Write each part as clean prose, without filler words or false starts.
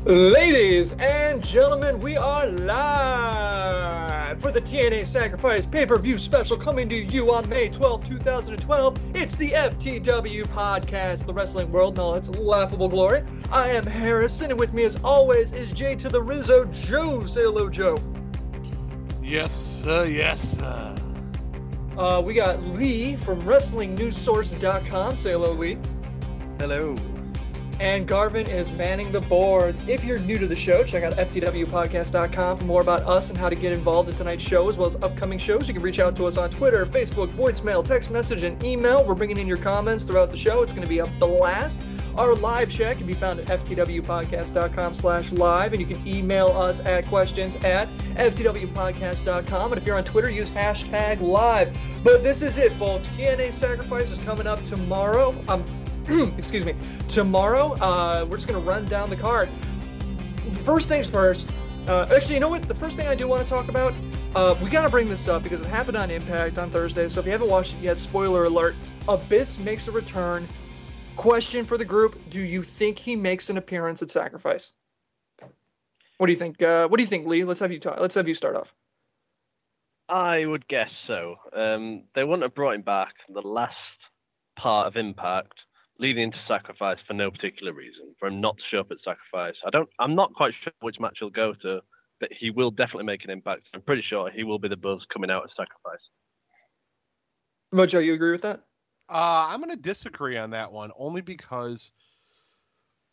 Ladies and gentlemen, we are live for the TNA Sacrifice pay-per-view special coming to you on May 12, 2012. It's the FTW podcast, the wrestling world in all its laughable glory. I am Harrison, and with me as always is Jay to the Rizzo, Joe. Say hello, Joe. Yes, sir. We got Lee from WrestlingNewsSource.com. Say hello, Lee. Hello. And Garvin is manning the boards. If you're new to the show, check out ftwpodcast.com for more about us and how to get involved in tonight's show, as well as upcoming shows. You can reach out to us on Twitter, Facebook, voicemail, text message, and email. We're bringing in your comments throughout the show. It's going to be a blast. Our live chat can be found at ftwpodcast.com/live, and you can email us at questions@ftwpodcast.com. And if you're on Twitter, use hashtag live. But this is it, folks. TNA Sacrifice is coming up tomorrow. Excuse me. Tomorrow, we're just going to run down the card. First things first. Actually, you know what? The first thing I do want to talk about, we got to bring this up because it happened on Impact on Thursday. So if you haven't watched it yet, spoiler alert, Abyss makes a return. Question for the group: do you think he makes an appearance at Sacrifice? What do you think? What do you think, Lee? Let's have you talk. Let's have you start off. I would guess so. They wouldn't have brought him back the last part of Impact, leading into Sacrifice for no particular reason, for him not to show up at Sacrifice. I'm not quite sure which match he'll go to, but he will definitely make an impact. I'm pretty sure he will be the buzz coming out at Sacrifice. Mojo, you agree with that? I'm going to disagree on that one, only because,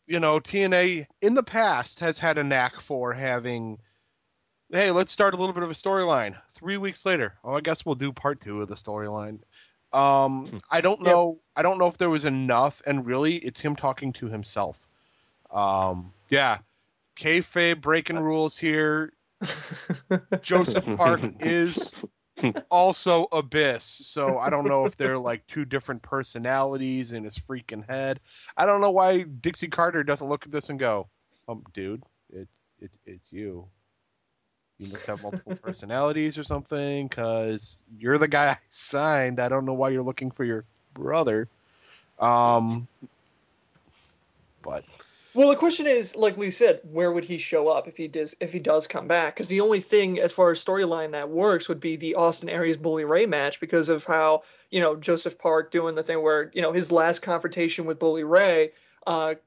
TNA in the past has had a knack for having, hey, let's start a little bit of a storyline. 3 weeks later, I guess we'll do part 2 of the storyline. I don't know. I don't know if there was enough, and really, it's him talking to himself. Kayfabe breaking rules here. Joseph Park is also Abyss, so I don't know if they're like two different personalities in his freaking head. I don't know why Dixie Carter doesn't look at this and go, dude, it's you. You must have multiple personalities or something, because you're the guy I signed. I don't know why you're looking for your brother. But well, the question is, like Lee said, where would he show up if he does come back? Because the only thing as far as storyline that works would be the Austin Aries Bully Ray match, because of how Joseph Park doing the thing where his last confrontation with Bully Ray, I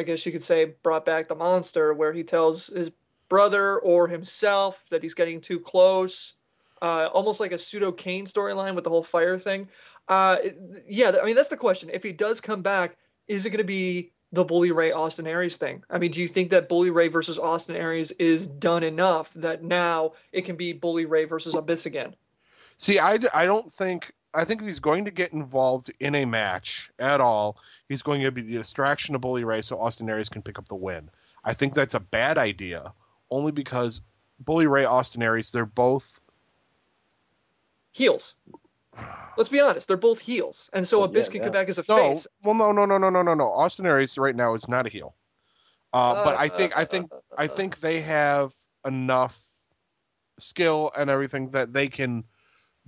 guess you could say, brought back the monster, where he tells his brother or himself that he's getting too close, almost like a pseudo Kane storyline with the whole fire thing. I mean, that's the question. If he does come back, is it going to be the Bully Ray Austin Aries thing? I mean, do you think that Bully Ray versus Austin Aries is done enough that now it can be Bully Ray versus Abyss again? See, I think if he's going to get involved in a match at all, he's going to be the distraction of Bully Ray so Austin Aries can pick up the win. I think that's a bad idea, only because Bully Ray, Austin Aries, they're both heels. Let's be honest, they're both heels, and so Abyss can come back as a face. Well, no. Austin Aries right now is not a heel, but I think they have enough skill and everything that they can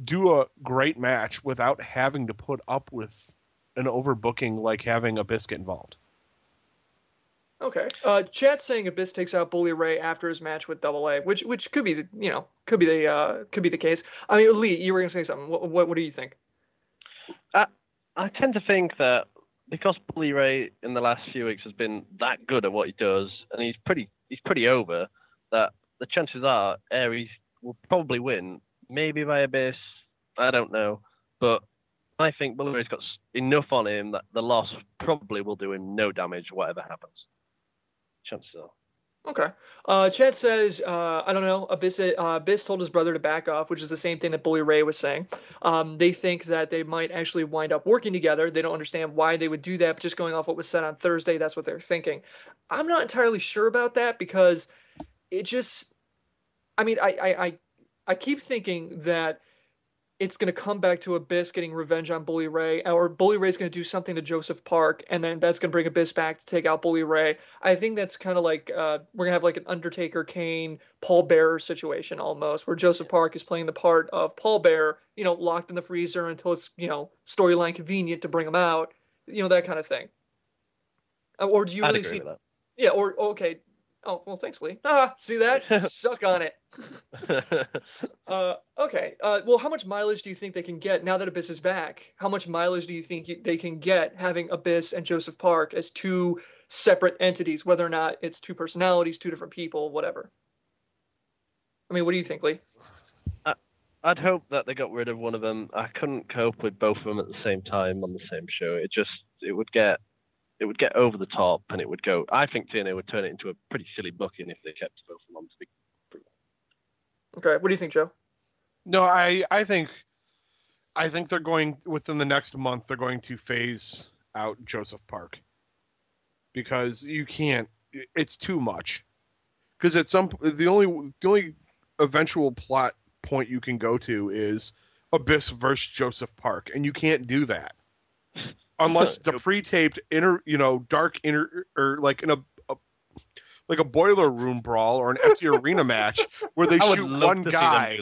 do a great match without having to put up with an overbooking like having Abyss get involved. Okay. Chat's saying Abyss takes out Bully Ray after his match with Double A, which could be the case. I mean, Lee, you were gonna say something. What do you think? I tend to think that because Bully Ray in the last few weeks has been that good at what he does, and he's pretty over, that the chances are Aries will probably win, maybe by Abyss. I don't know, but I think Bully Ray's got enough on him that the loss probably will do him no damage, whatever happens. Chances are. Okay. Chat says, I don't know, Abyss told his brother to back off, which is the same thing that Bully Ray was saying. They think that they might actually wind up working together. They don't understand why they would do that, but just going off what was said on Thursday, that's what they're thinking. I'm not entirely sure about that, because it just, I mean, I keep thinking that it's going to come back to Abyss getting revenge on Bully Ray, or Bully Ray's going to do something to Joseph Park, and then that's going to bring Abyss back to take out Bully Ray. I think that's kind of like we're going to have like an Undertaker, Kane, Paul Bearer situation almost, where Joseph Park is playing the part of Paul Bearer, locked in the freezer until it's, storyline convenient to bring him out, that kind of thing. Or do you I'd really agree see? with that. Yeah, or okay. Oh, well, thanks, Lee. See that? Suck on it. Okay. Well, how much mileage do you think they can get now that Abyss is back? How much mileage do you think they can get having Abyss and Joseph Park as two separate entities, whether or not it's two personalities, two different people, whatever? I mean, what do you think, Lee? I'd hope that they got rid of one of them. I couldn't cope with both of them at the same time on the same show. It would get over the top, and it would go. I think TNA would turn it into a pretty silly booking if they kept both of them on. To be Okay. What do you think, Joe? No, I think they're going within the next month. They're going to phase out Joseph Park because you can't. It's too much. Because at the only eventual plot point you can go to is Abyss versus Joseph Park, and you can't do that unless it's a pre-taped dark inner or like in a boiler room brawl or an empty arena match where they shoot one guy.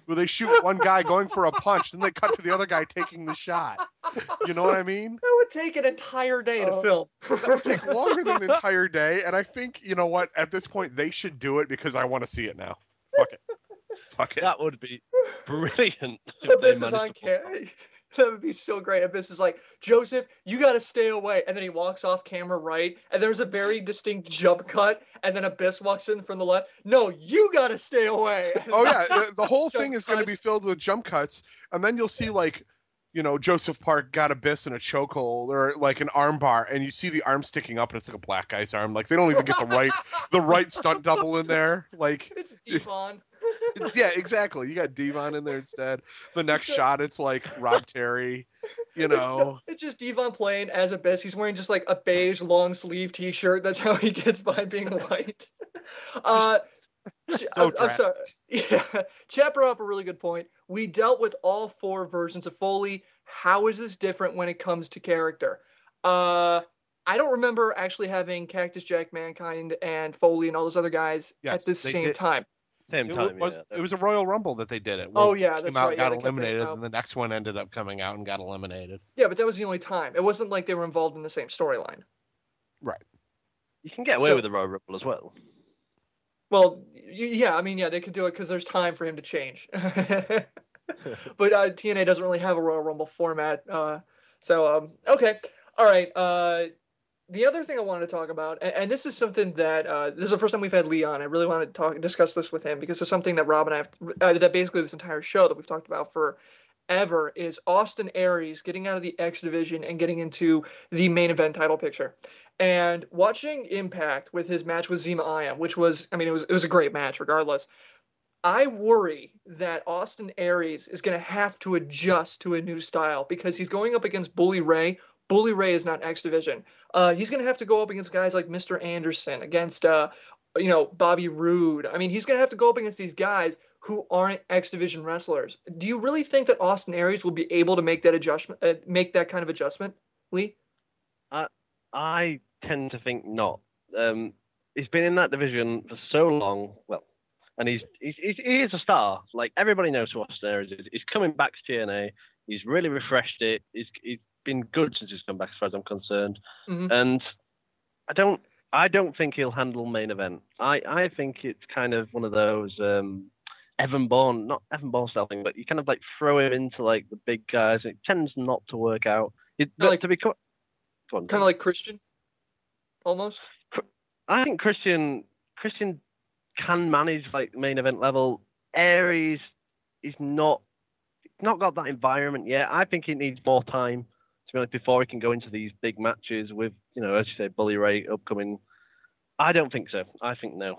Where they shoot one guy going for a punch, then they cut to the other guy taking the shot. You know what I mean? That would take an entire day to film. That would take longer than an entire day, and I think, you know what, at this point, they should do it because I want to see it now. Fuck it. Fuck it. That would be brilliant. Abyss is on camera. That would be so great. Abyss is like, Joseph, you got to stay away. And then he walks off camera right. And there's a very distinct jump cut. And then Abyss walks in from the left. No, you got to stay away. Oh, yeah. The whole thing is going to be filled with jump cuts. And then you'll see, like, Joseph Park got Abyss in a chokehold or like an arm bar. And you see the arm sticking up and it's like a black guy's arm. Like, they don't even get the right stunt double in there. Like, it's Devon. Yeah, exactly. You got Devon in there instead. The next shot, it's like Rob Terry, It's just Devon playing as Abyss. He's wearing just like a beige long sleeve t-shirt. That's how he gets by being white. I'm sorry. Yeah, Chat brought up a really good point. We dealt with all 4 versions of Foley. How is this different when it comes to character? I don't remember actually having Cactus Jack, Mankind, and Foley and all those other guys at the same time. It was a Royal Rumble that they did it. Oh yeah, that's right. Got eliminated, and the next one ended up coming out and got eliminated. Yeah, but that was the only time. It wasn't like they were involved in the same storyline. Right. You can get away with the Royal Rumble as well. Well, yeah, I mean, yeah, they could do it because there's time for him to change. But TNA doesn't really have a Royal Rumble format. Okay. All right. The other thing I wanted to talk about, and this is something that this is the first time we've had Lee on. I really want to discuss this with him because it's something that Rob and I have, that basically this entire show that we've talked about forever is Austin Aries getting out of the X division and getting into the main event title picture. And watching Impact with his match with Zima Ion, which was, I mean, it was a great match regardless. I worry that Austin Aries is going to have to adjust to a new style because he's going up against Bully Ray. Bully Ray is not X Division. He's going to have to go up against guys like Mr. Anderson, against, Bobby Roode. I mean, he's going to have to go up against these guys who aren't X Division wrestlers. Do you really think that Austin Aries will be able to make that adjustment, kind of adjustment, Lee? I tend to think not. He's been in that division for so long. Well, and he is a star. Like, everybody knows who Austin Aries is. He's coming back to TNA. He's really refreshed it. He's been good since he's come back, as far as I'm concerned. Mm-hmm. And I don't think he'll handle main event. I think it's kind of one of those Evan Bourne, not Evan Bourne style thing, but you kind of like throw him into like the big guys. It tends not to work out. Kind of like Christian, almost. I think Christian can manage like main event level. Aries is not got that environment yet. I think he needs more time, to be honest, before he can go into these big matches with, as you say, Bully Ray upcoming. I don't think so. I think no.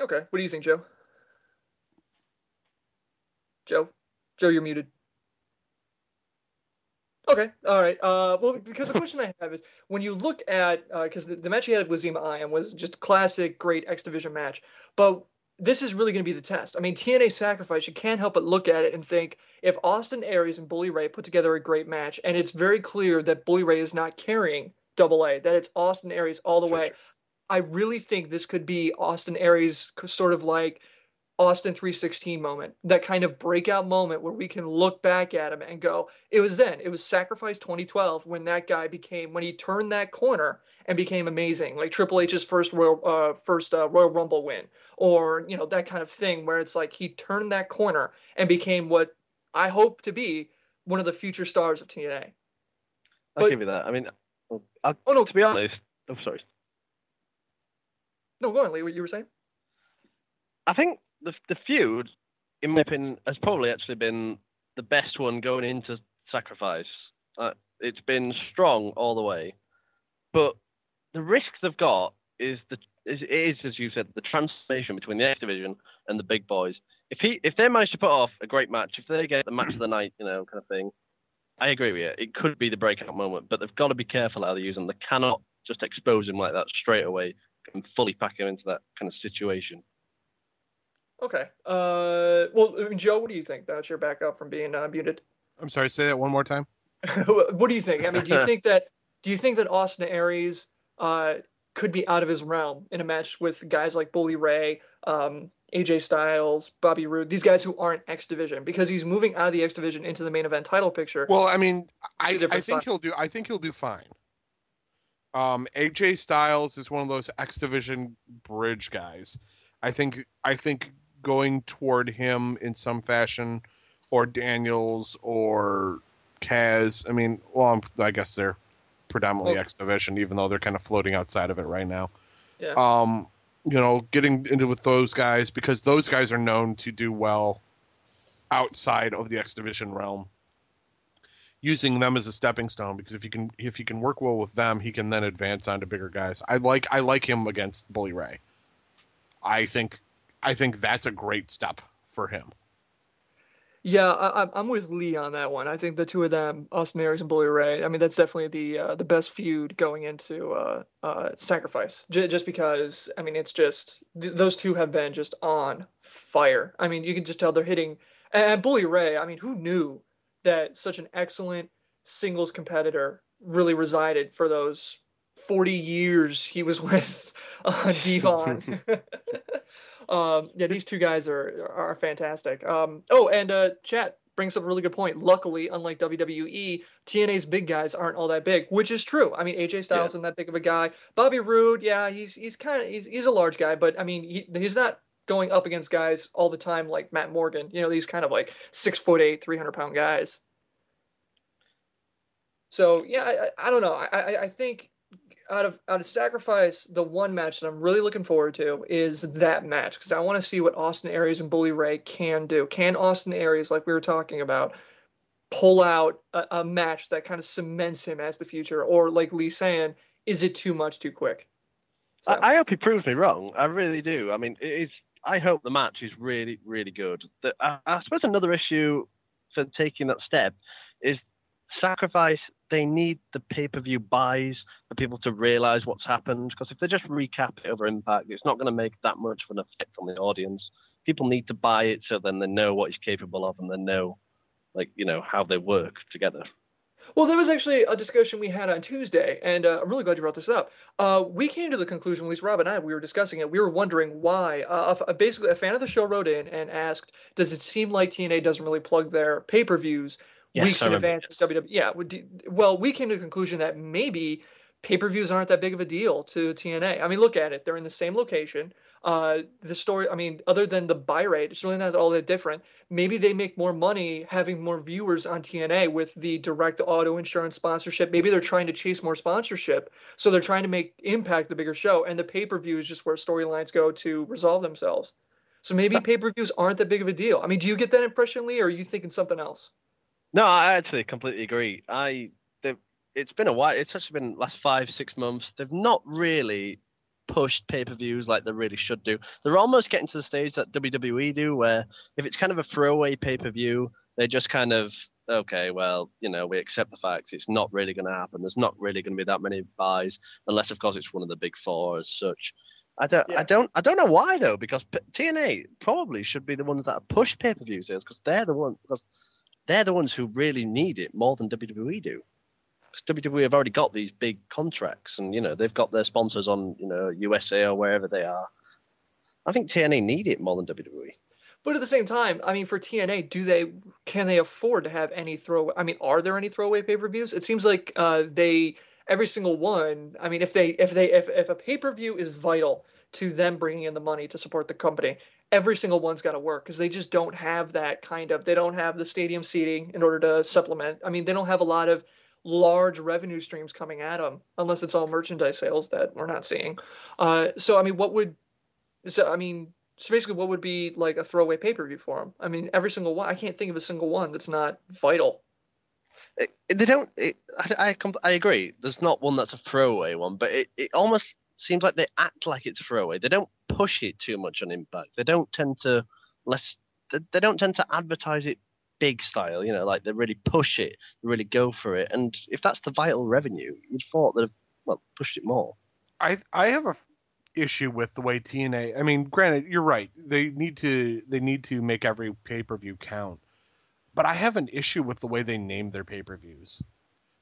Okay. What do you think, Joe? Joe, you're muted. Okay. All right. Well, because the question I have is, when you look at, because the match he had with Zima Ion was just a classic, great X Division match, but this is really going to be the test. I mean, TNA Sacrifice, you can't help but look at it and think, if Austin Aries and Bully Ray put together a great match, and it's very clear that Bully Ray is not carrying AA, that it's Austin Aries all the way, I really think this could be Austin Aries sort of like Austin 316 moment, that kind of breakout moment where we can look back at him and go, it was then, it was Sacrifice 2012 when that guy became, when he turned that corner and became amazing, like Triple H's Royal Rumble win, or that kind of thing where it's like he turned that corner and became what I hope to be one of the future stars of TNA. I'll give you that. I mean, no, to be honest, sorry. No, go on, Lee. What you were saying? I think the feud, in my opinion, has probably actually been the best one going into Sacrifice. It's been strong all the way, but the risk they've got is as you said, the transformation between the X Division and the big boys. If they manage to put off a great match, if they get the match of the night, kind of thing, I agree with you. It could be the breakout moment, but they've got to be careful how they use them. They cannot just expose him like that straight away and fully pack him into that kind of situation. Okay. Well, Joe, what do you think? That's your backup from being muted. I'm sorry. Say that one more time. What do you think? I mean, do you think that Austin Aries could be out of his realm in a match with guys like Bully Ray, AJ Styles, Bobby Roode, these guys who aren't X Division, because he's moving out of the X Division into the main event title picture? Well, I mean, I think he'll do fine. AJ Styles is one of those X Division bridge guys. I think going toward him in some fashion, or Daniels or Kaz. I mean, well, I guess they're predominantly X Division, even though they're kind of floating outside of it right now. Yeah. Getting into with those guys, because those guys are known to do well outside of the X Division realm. Using them as a stepping stone, because if he can work well with them, he can then advance on to bigger guys. I like him against Bully Ray. I think that's a great step for him. Yeah, I'm with Lee on that one. I think the two of them, Austin Aries and Bully Ray, I mean, that's definitely the best feud going into Sacrifice. Just because, I mean, it's just those two have been just on fire. I mean, you can just tell they're hitting. And Bully Ray, I mean, who knew that such an excellent singles competitor really resided for those 40 years he was with Devon. Yeah, these two guys are fantastic. Chat brings up a really good point. Luckily, unlike WWE, TNA's big guys aren't all that big, which is true. I mean, AJ Styles isn't that big of a guy. Bobby Roode, yeah, he's a large guy, but I mean, he's not going up against guys all the time like Matt Morgan. These kind of like 6'8", 300-pound guys. So yeah, I don't know. I think out of Sacrifice, the one match that I'm really looking forward to is that match, because I want to see what Austin Aries and Bully Ray can do. Can Austin Aries, like we were talking about, pull out a match that kind of cements him as the future, or like Lee saying, is it too much too quick? So. I hope he proves me wrong. I really do. I mean, I hope the match is really, really good. I suppose another issue for taking that step is Sacrifice. They need the pay-per-view buys for people to realize what's happened. Because if they just recap it over Impact, it's not going to make that much of an effect on the audience. People need to buy it so then they know what he's capable of and they know, how they work together. Well, there was actually a discussion we had on Tuesday, and I'm really glad you brought this up. We came to the conclusion, at least Rob and I, we were discussing it. We were wondering why. Basically, a fan of the show wrote in and asked, does it seem like TNA doesn't really plug their pay-per-views weeks in advance with WWE? Yeah. Well, we came to the conclusion that maybe pay-per-views aren't that big of a deal to TNA. I mean, look at it. They're in the same location. The story, I mean, other than the buy rate, it's really not all that different. Maybe they make more money having more viewers on TNA with the direct auto insurance sponsorship. Maybe they're trying to chase more sponsorship. So they're trying to make Impact the bigger show. And the pay-per-view is just where storylines go to resolve themselves. So maybe pay-per-views aren't that big of a deal. I mean, do you get that impression, Lee, or are you thinking something else? No, I actually completely agree. It's been a while. It's actually been last 5-6 months. They've not really pushed pay-per-views like they really should do. They're almost getting to the stage that WWE do, where if it's kind of a throwaway pay-per-view, they just kind of, okay, well, we accept the facts. It's not really going to happen. There's not really going to be that many buys, unless of course it's one of the big four as such. I don't know why though, because TNA probably should be the ones that push pay-per-view sales, because they're the ones who really need it more than WWE do. WWE have already got these big contracts, and they've got their sponsors on USA or wherever they are. I think TNA need it more than WWE. But at the same time, I mean, for TNA, can they afford to have any throw? I mean, are there any throwaway pay-per-views? It seems like they every single one. I mean, if a pay-per-view is vital to them bringing in the money to support the company, every single one's got to work because they just don't have that kind of. They don't have the stadium seating in order to supplement. I mean, they don't have a lot of large revenue streams coming at them unless it's all merchandise sales that we're not seeing. So I mean, so basically, what would be like a throwaway pay per view for them? I mean, every single one. I can't think of a single one that's not vital. They don't. I agree. There's not one that's a throwaway one, but it almost seems like they act like it's a throwaway. They don't push it too much on Impact. They don't tend to less. They don't tend to advertise it big style. Like they really push it, they really go for it. And if that's the vital revenue, you'd thought they'd have pushed it more. I have a issue with the way TNA. I mean, granted, you're right. They need to make every pay-per-view count. But I have an issue with the way they name their pay-per-views.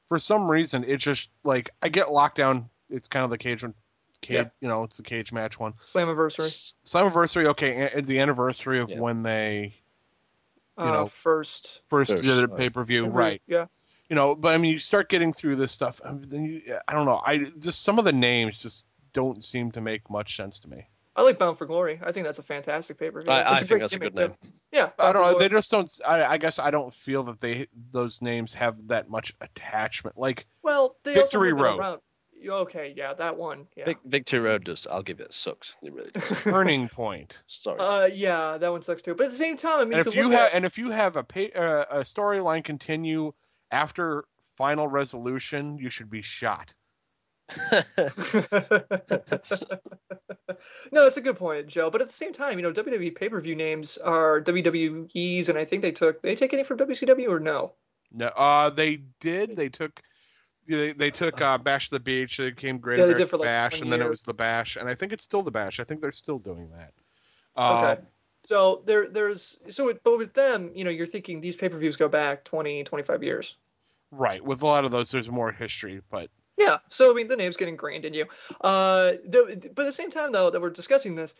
For some reason, it's just like I get Lockdown. It's kind of the cage, Yeah. it's the cage match one. Slammiversary. Okay, the anniversary of when they, first did their pay-per-view, right? Yeah. But I mean, you start getting through this stuff, then I don't know. Just some of the names just don't seem to make much sense to me. I like Bound for Glory. I think that's a fantastic pay-per-view. I think that's a good name. Yeah. I don't know. They just don't. I guess I don't feel that those names have that much attachment. Like, well, they Victory also Road. Okay, yeah, that one. Yeah. Victory Road does. I'll give it. It sucks. It really does. Turning Point. Sorry. Yeah, that one sucks too. But at the same time, I mean, and if you have a storyline continue after Final Resolution, you should be shot. No, it's a good point, Joe. But at the same time, WWE pay-per-view names are WWE's, and I think they take any from WCW or no? No, they did. They took Bash the Beach. It became Great American Bash, and then it was the Bash, and I think it's still the Bash. I think they're still doing that. Okay. So but with them, you're thinking these pay-per-views go back 20, 25 years. Right. With a lot of those, there's more history, but. Yeah, so I mean, the name's getting ingrained in you. But at the same time, though, that we're discussing this,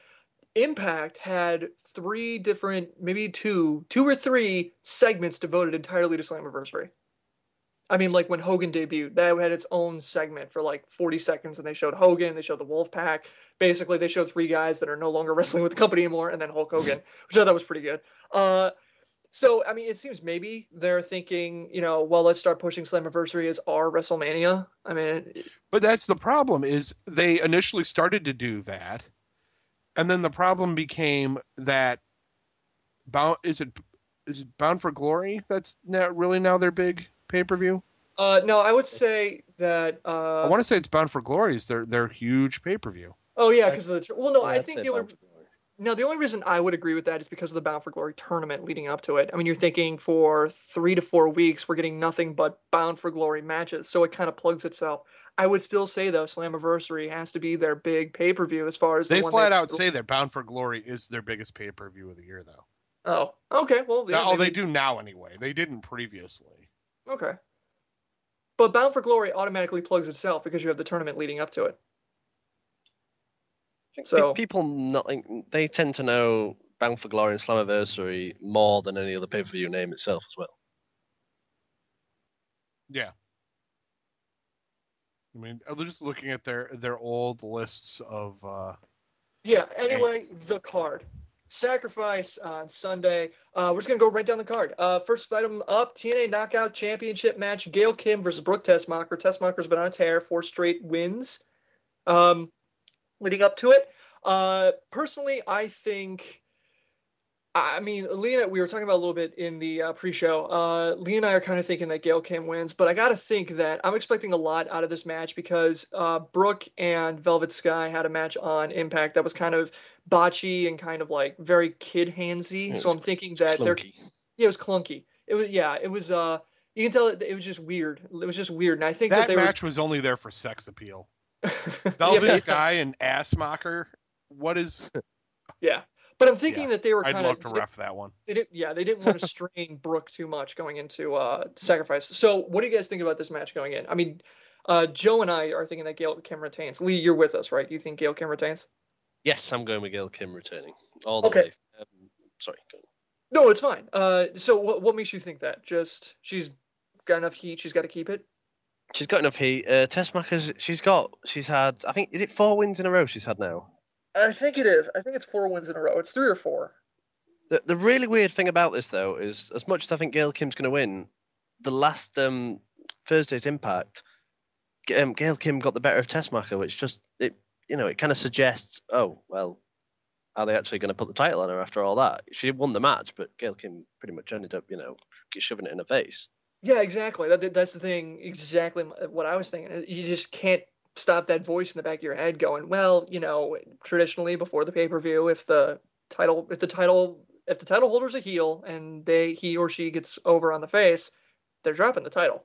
Impact had three different, maybe two or three segments devoted entirely to Slammiversary. I mean, like when Hogan debuted, that had its own segment for like 40 seconds, and they showed Hogan, they showed the Wolfpack. Basically, they showed three guys that are no longer wrestling with the company anymore, and then Hulk Hogan, which I thought was pretty good. So, I mean, it seems maybe they're thinking, well, let's start pushing Slammiversary as our WrestleMania. I mean... But that's the problem, is they initially started to do that, and then the problem became that... Is it Bound for Glory that's now their big pay-per-view? No, I would say that... I want to say it's Bound for Glory is their huge pay-per-view. Oh, yeah, because of the... Well, no, I think the only reason I would agree with that is because of the Bound for Glory tournament leading up to it. I mean, you're thinking for 3 to 4 weeks, we're getting nothing but Bound for Glory matches, so it kind of plugs itself. I would still say, though, Slammiversary has to be their big pay-per-view as far as they flat out say that Bound for Glory is their biggest pay-per-view of the year, though. Oh, okay. Well, yeah, they do now anyway. They didn't previously. Okay. But Bound for Glory automatically plugs itself because you have the tournament leading up to it. So people they tend to know Bound for Glory and Slammiversary more than any other pay-per-view name itself as well. Yeah. I mean, they're just looking at their old lists of. Yeah. Anyway, the card. Sacrifice on Sunday. We're just gonna go right down the card. First item up: TNA Knockout Championship match. Gail Kim versus Brooke Tessmacher. Tessmacher's been on a tear, 4 straight wins. Leading up to it. Personally, I think. I mean, Lee and I, we were talking about a little bit in the pre-show. Lee and I are kind of thinking that Gail Kim wins, but I got to think that I'm expecting a lot out of this match because Brooke and Velvet Sky had a match on Impact that was kind of botchy and kind of like very kid handsy. So I'm thinking that it was clunky. It was you can tell it was just weird. It was just weird, and I think that match was only there for sex appeal. Velvet Sky and Assmacher. What is? Yeah. But I'm thinking that they were I'd love to ref that one. They didn't want to strain Brooke too much going into Sacrifice. So what do you guys think about this match going in? I mean, Joe and I are thinking that Gail Kim retains. Lee, you're with us, right? You think Gail Kim retains? Yes, I'm going with Gail Kim retaining. All the way. Sorry. Go. No, it's fine. So what makes you think that? Just she's got enough heat. She's got to keep it. She's got enough heat. Tessmacher's she's had, I think, is it 4 wins in a row she's had now? I think it is. I think it's 4 wins in a row. It's 3 or 4. The really weird thing about this though is, as much as I think Gail Kim's going to win, the last Thursday's Impact, Gail Kim got the better of Tessmacher, which just it kind of suggests, oh well, are they actually going to put the title on her after all that? She won the match, but Gail Kim pretty much ended up shoving it in her face. Yeah, exactly. That's the thing. Exactly what I was thinking. You just can't stop that voice in the back of your head going, well, traditionally before the pay-per-view, if the title holder's a heel and he or she gets over on the face, they're dropping the title.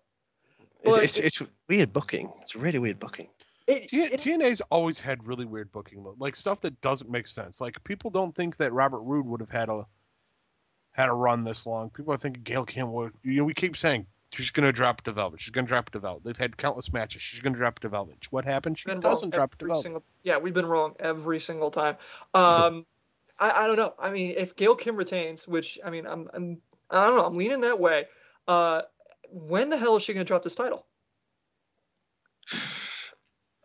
But It's weird booking. It's really weird booking. TNA's always had really weird booking, like stuff that doesn't make sense. Like people don't think that Robert Roode would have had a run this long. People are thinking Gail Kim would. We keep saying she's going to drop to Velvet. She's going to drop to Velvet. They've had countless matches. She's going to drop to Velvet. What happened? She doesn't drop to Velvet. Yeah, we've been wrong every single time. I don't know. I mean, if Gail Kim retains, which I mean, I don't know. I'm leaning that way. When the hell is she going to drop this title?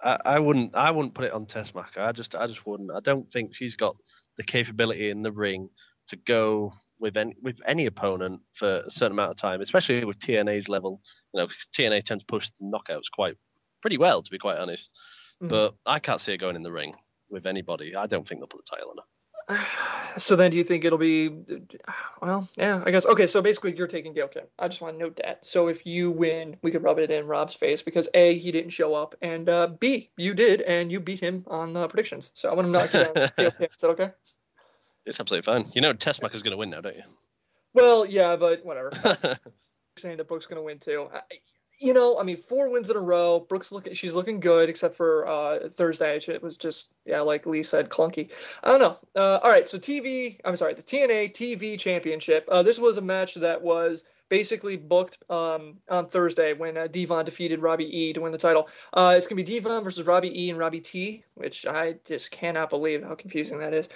I wouldn't put it on Tessmacher. I just wouldn't. I don't think she's got the capability in the ring to go with any opponent for a certain amount of time, especially with TNA's level. Because TNA tends to push the knockouts pretty well, to be quite honest. Mm-hmm. But I can't see her going in the ring with anybody. I don't think they'll put the title on her. So then do you think it'll be, well, yeah, I guess. Okay, so basically you're taking Gail Kim. I just want to note that. So if you win, we could rub it in Rob's face because A, he didn't show up, and B, you did, and you beat him on predictions. So I want to knock you down. Gail Kim. Is that okay? It's absolutely fine. Tessmacher's going to win now, don't you? Well, yeah, but whatever. Saying that Brooke's going to win too. I mean, 4 wins in a row. Brooke's she's looking good, except for Thursday. It was just, like Lee said, clunky. I don't know. All right, so the TNA TV Championship. This was a match that was basically booked on Thursday when Devon defeated Robbie E to win the title. It's going to be Devon versus Robbie E and Robbie T, which I just cannot believe how confusing that is.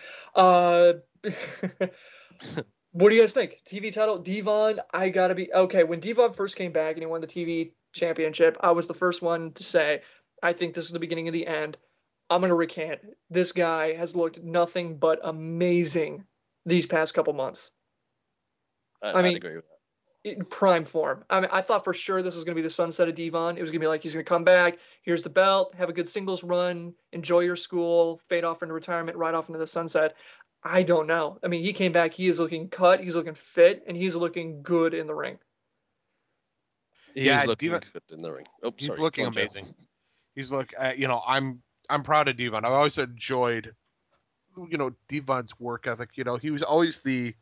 What do you guys think? TV title, Devon, I gotta be okay. When Devon first came back and he won the TV championship, I was the first one to say, I think this is the beginning of the end. I'm gonna recant. This guy has looked nothing but amazing these past couple months. I mean, agree with that. In prime form. I mean, I thought for sure this was gonna be the sunset of Devon. It was gonna be like he's gonna come back. Here's the belt. Have a good singles run. Enjoy your school. Fade off into retirement. Right off into the sunset. I don't know. I mean, he came back. He is looking cut. He's looking fit, and he's looking good in the ring. He's looking good in the ring. Oh, he's looking amazing. He's I'm proud of Devon. I've always enjoyed, Devon's work ethic. He was always when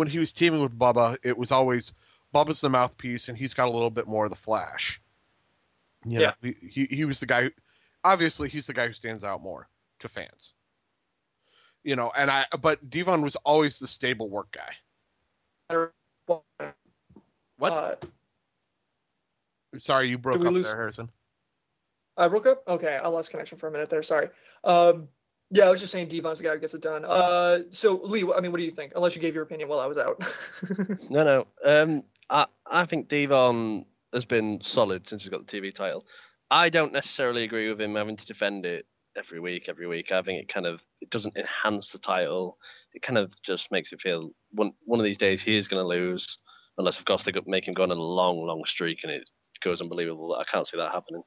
he was teaming with Bubba, it was always Bubba's the mouthpiece, and he's got a little bit more of the flash. He was the guy. Obviously, he's the guy who stands out more to fans. But Devon was always the stable work guy. What? Sorry, you broke up there, Harrison. I broke up? Okay, I lost connection for a minute there. Sorry. Yeah, I was just saying Devon's the guy who gets it done. So, Lee, I mean, what do you think? Unless you gave your opinion while I was out. No. I think Devon has been solid since he's got the TV title. I don't necessarily agree with him having to defend it every week. I think it doesn't enhance the title. It kind of just makes it feel one of these days he is going to lose, unless of course they make him go on a long streak and it goes unbelievable. I can't see that happening.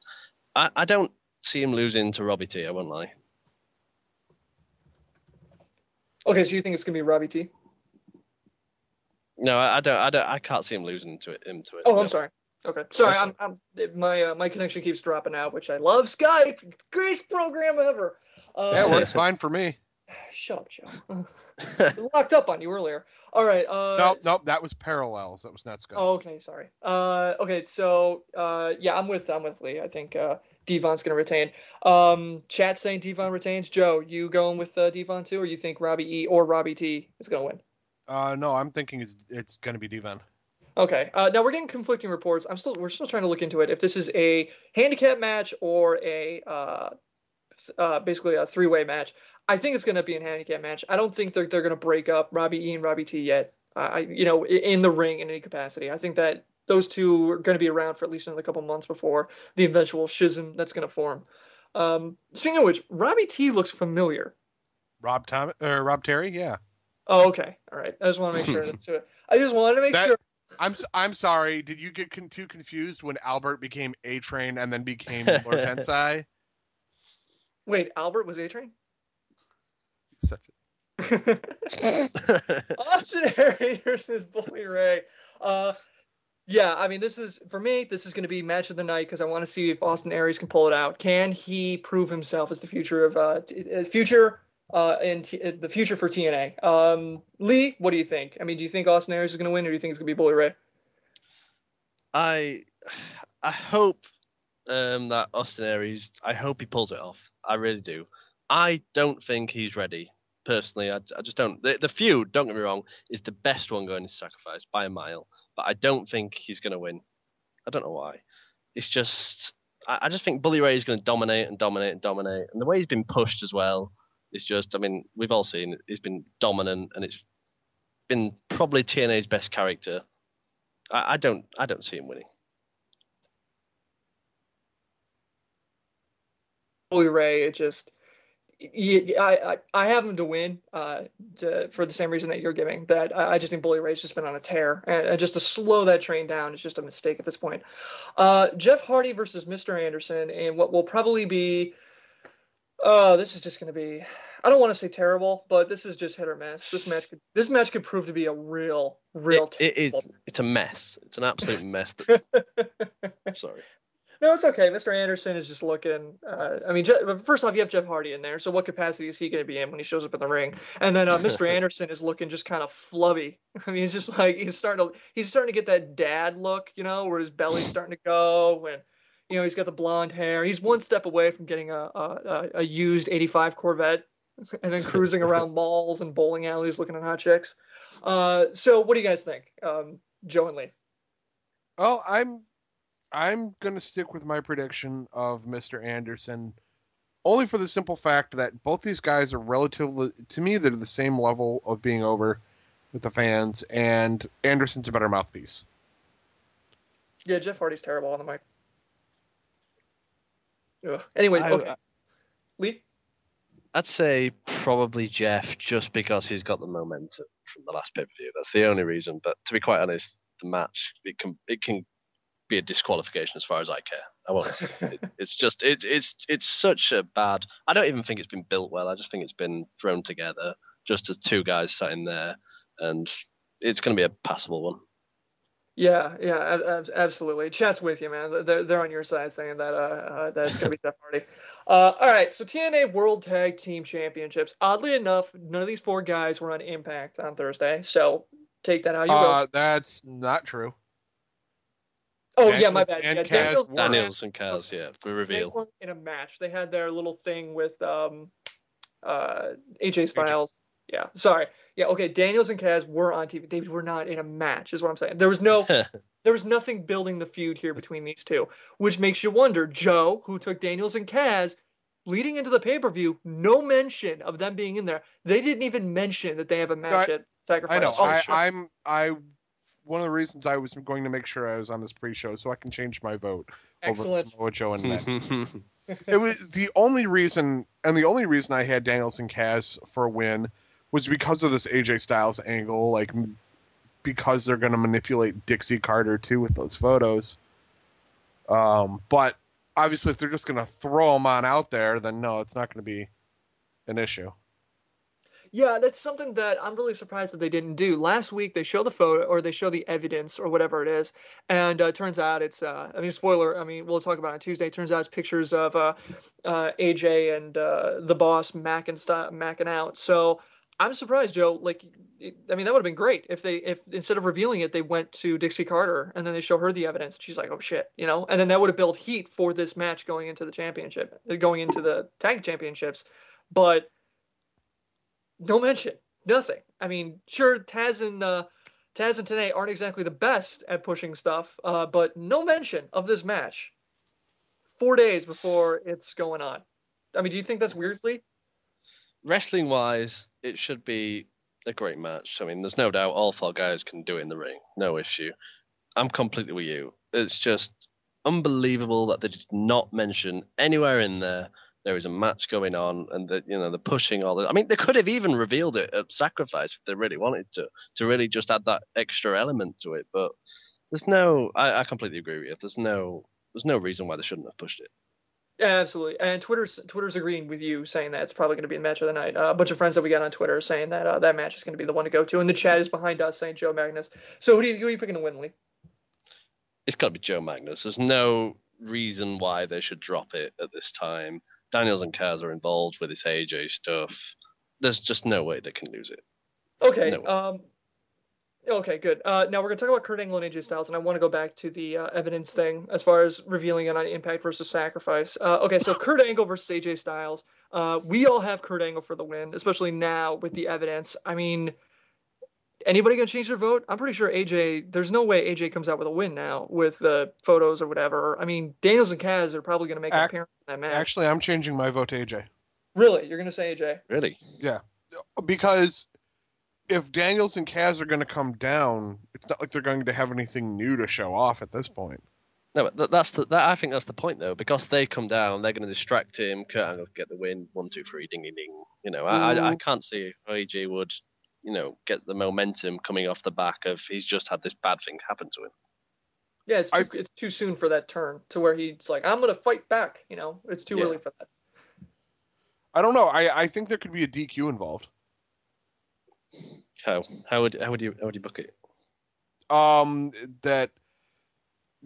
I don't see him losing to Robbie T. I won't lie. Okay, so you think it's going to be Robbie T? No, I don't. I can't see him losing to it. Oh, no. I'm sorry. Okay, sorry. My connection keeps dropping out, which I love. Skype, greatest program ever. It works fine for me. Shut up, Joe. Locked up on you earlier. All right. Nope. That was Parallels. That was not Skype. Oh, okay. Sorry. Okay. So, yeah, I'm with Lee. I think Devon's gonna retain. Chat saying Devon retains. Joe, you going with Devon too, or you think Robbie E or Robbie T is gonna win? No, I'm thinking it's gonna be Devon. Okay. Now we're getting conflicting reports. We're still trying to look into it. If this is a handicap match or a basically a three-way match. I think it's going to be a handicap match. I don't think they're going to break up Robbie E and Robbie T yet. In the ring in any capacity. I think that those two are going to be around for at least another couple months before the eventual schism that's going to form. Speaking of which, Robbie T looks familiar. Rob Terry, yeah. Oh, okay, all right. I just want to make sure that's it. I just wanted to make sure. I'm sorry. Did you get too confused when Albert became A Train and then became Lord Tensai? Wait, Albert was A Train? Such Austin Aries versus Bully Ray. Yeah, I mean, this is for me. This is going to be match of the night because I want to see if Austin Aries can pull it out. Can he prove himself as the future of the future for TNA? Lee, what do you think? I mean, do you think Austin Aries is going to win, or do you think it's going to be Bully Ray? I hope that Austin Aries. I hope he pulls it off. I really do. I don't think he's ready. Personally, I just don't. The feud, don't get me wrong, is the best one going to Sacrifice by a mile. But I don't think he's going to win. I don't know why. It's just, I just think Bully Ray is going to dominate and dominate and dominate. And the way he's been pushed as well is just, I mean, we've all seen it. He's been dominant and it's been probably TNA's best character. I don't see him winning. Bully Ray, it just. I have him to win for the same reason that you're giving. That I just think Bully Ray's just been on a tear, and just to slow that train down is just a mistake at this point. Jeff Hardy versus Mr. Anderson, and what will probably be. This is just going to be. I don't want to say terrible, but this is just hit or miss. This match could prove to be a real. It is. It's a mess. It's an absolute mess. Sorry. No, it's okay. Mr. Anderson is just looking. I mean, first off, you have Jeff Hardy in there, so what capacity is he going to be in when he shows up in the ring? And then Mr. Anderson is looking just kind of flubby. I mean, he's just like he's starting to get that dad look, where his belly's starting to go, and he's got the blonde hair. He's one step away from getting a used '85 Corvette, and then cruising around malls and bowling alleys looking at hot chicks. So, what do you guys think, Joe and Lee? Oh, I'm going to stick with my prediction of Mr. Anderson, only for the simple fact that both these guys are relatively, to me, they're the same level of being over with the fans, and Anderson's a better mouthpiece. Yeah, Jeff Hardy's terrible on the mic. Ugh. Anyway, okay. Lee? I'd say probably Jeff, just because he's got the momentum from the last pay-per-view. That's the only reason. But to be quite honest, the match, it can be a disqualification as far as I care. I won't. It's such a bad. I don't even think it's been built well. I just think it's been thrown together just as two guys sat in there, and it's going to be a passable one. Yeah, absolutely. Chat's with you, man. They're on your side saying that it's going to be Jeff Hardy. All right, so TNA World Tag Team Championships. Oddly enough, none of these four guys were on Impact on Thursday, so take that how you will. That's not true. Oh, Daniels, yeah, my bad. And yeah, Daniels and Kaz, yeah, for reveal. They weren't in a match. They had their little thing with AJ Styles. Yeah, sorry. Yeah, okay. Daniels and Kaz were on TV. They were not in a match, is what I'm saying. There was nothing building the feud here between these two, which makes you wonder. Joe, who took Daniels and Kaz, leading into the pay-per-view, no mention of them being in there. They didn't even mention that they have a match at Sacrifice. I know. One of the reasons I was going to make sure I was on this pre-show so I can change my vote over Samoa Joe and Matt. It was the only reason I had Daniels and Kaz for a win was because of this AJ Styles angle, like because they're going to manipulate Dixie Carter too with those photos. But obviously, if they're just going to throw them on out there, then no, it's not going to be an issue. Yeah, that's something that I'm really surprised that they didn't do. Last week, they show the photo or they show the evidence or whatever it is. And it turns out it's, spoiler, we'll talk about it on Tuesday. It turns out it's pictures of AJ and the boss macking out. So I'm surprised, Joe. Like, that would have been great if instead of revealing it, they went to Dixie Carter and then they show her the evidence. She's like, oh shit, and then that would have built heat for this match going into the championship, going into the tag championships. But no mention, nothing. I mean, sure, Taz and TNA aren't exactly the best at pushing stuff, but no mention of this match 4 days before it's going on. I mean, do you think that's weird, Lee? Wrestling wise, it should be a great match. I mean, there's no doubt all four guys can do it in the ring, no issue. I'm completely with you. It's just unbelievable that they did not mention anywhere in there is a match going on, and that they're pushing all the. I mean, they could have even revealed it at Sacrifice if they really wanted to really just add that extra element to it. But there's no. I completely agree with you. There's no reason why they shouldn't have pushed it. Yeah, absolutely. And Twitter's agreeing with you, saying that it's probably going to be the match of the night. A bunch of friends that we got on Twitter are saying that that match is going to be the one to go to, and the chat is behind us saying Joe Magnus. So who are you picking to win, Lee? It's got to be Joe Magnus. There's no reason why they should drop it at this time. Daniels and Kaz are involved with this AJ stuff. There's just no way they can lose it. Okay. No. Okay, good. Now we're going to talk about Kurt Angle and AJ Styles, and I want to go back to the evidence thing as far as revealing it on Impact versus Sacrifice. Okay, so Kurt Angle versus AJ Styles. We all have Kurt Angle for the win, especially now with the evidence. I mean, anybody going to change their vote? I'm pretty sure AJ, there's no way AJ comes out with a win now with the photos or whatever. I mean, Daniels and Kaz are probably going to make an appearance in that match. Actually, I'm changing my vote to AJ. Really? You're going to say AJ? Really? Yeah. Because if Daniels and Kaz are going to come down, it's not like they're going to have anything new to show off at this point. No, but I think that's the point though, because they come down, they're going to distract him. Kurt Angle get the win, 1, 2, 3, ding, ding, ding. I can't see how AJ would, get the momentum coming off the back of he's just had this bad thing happen to him. Yeah, it's too soon for that turn to where he's like, I'm going to fight back. It's too early for that. I don't know. I think there could be a DQ involved. How would you book it? That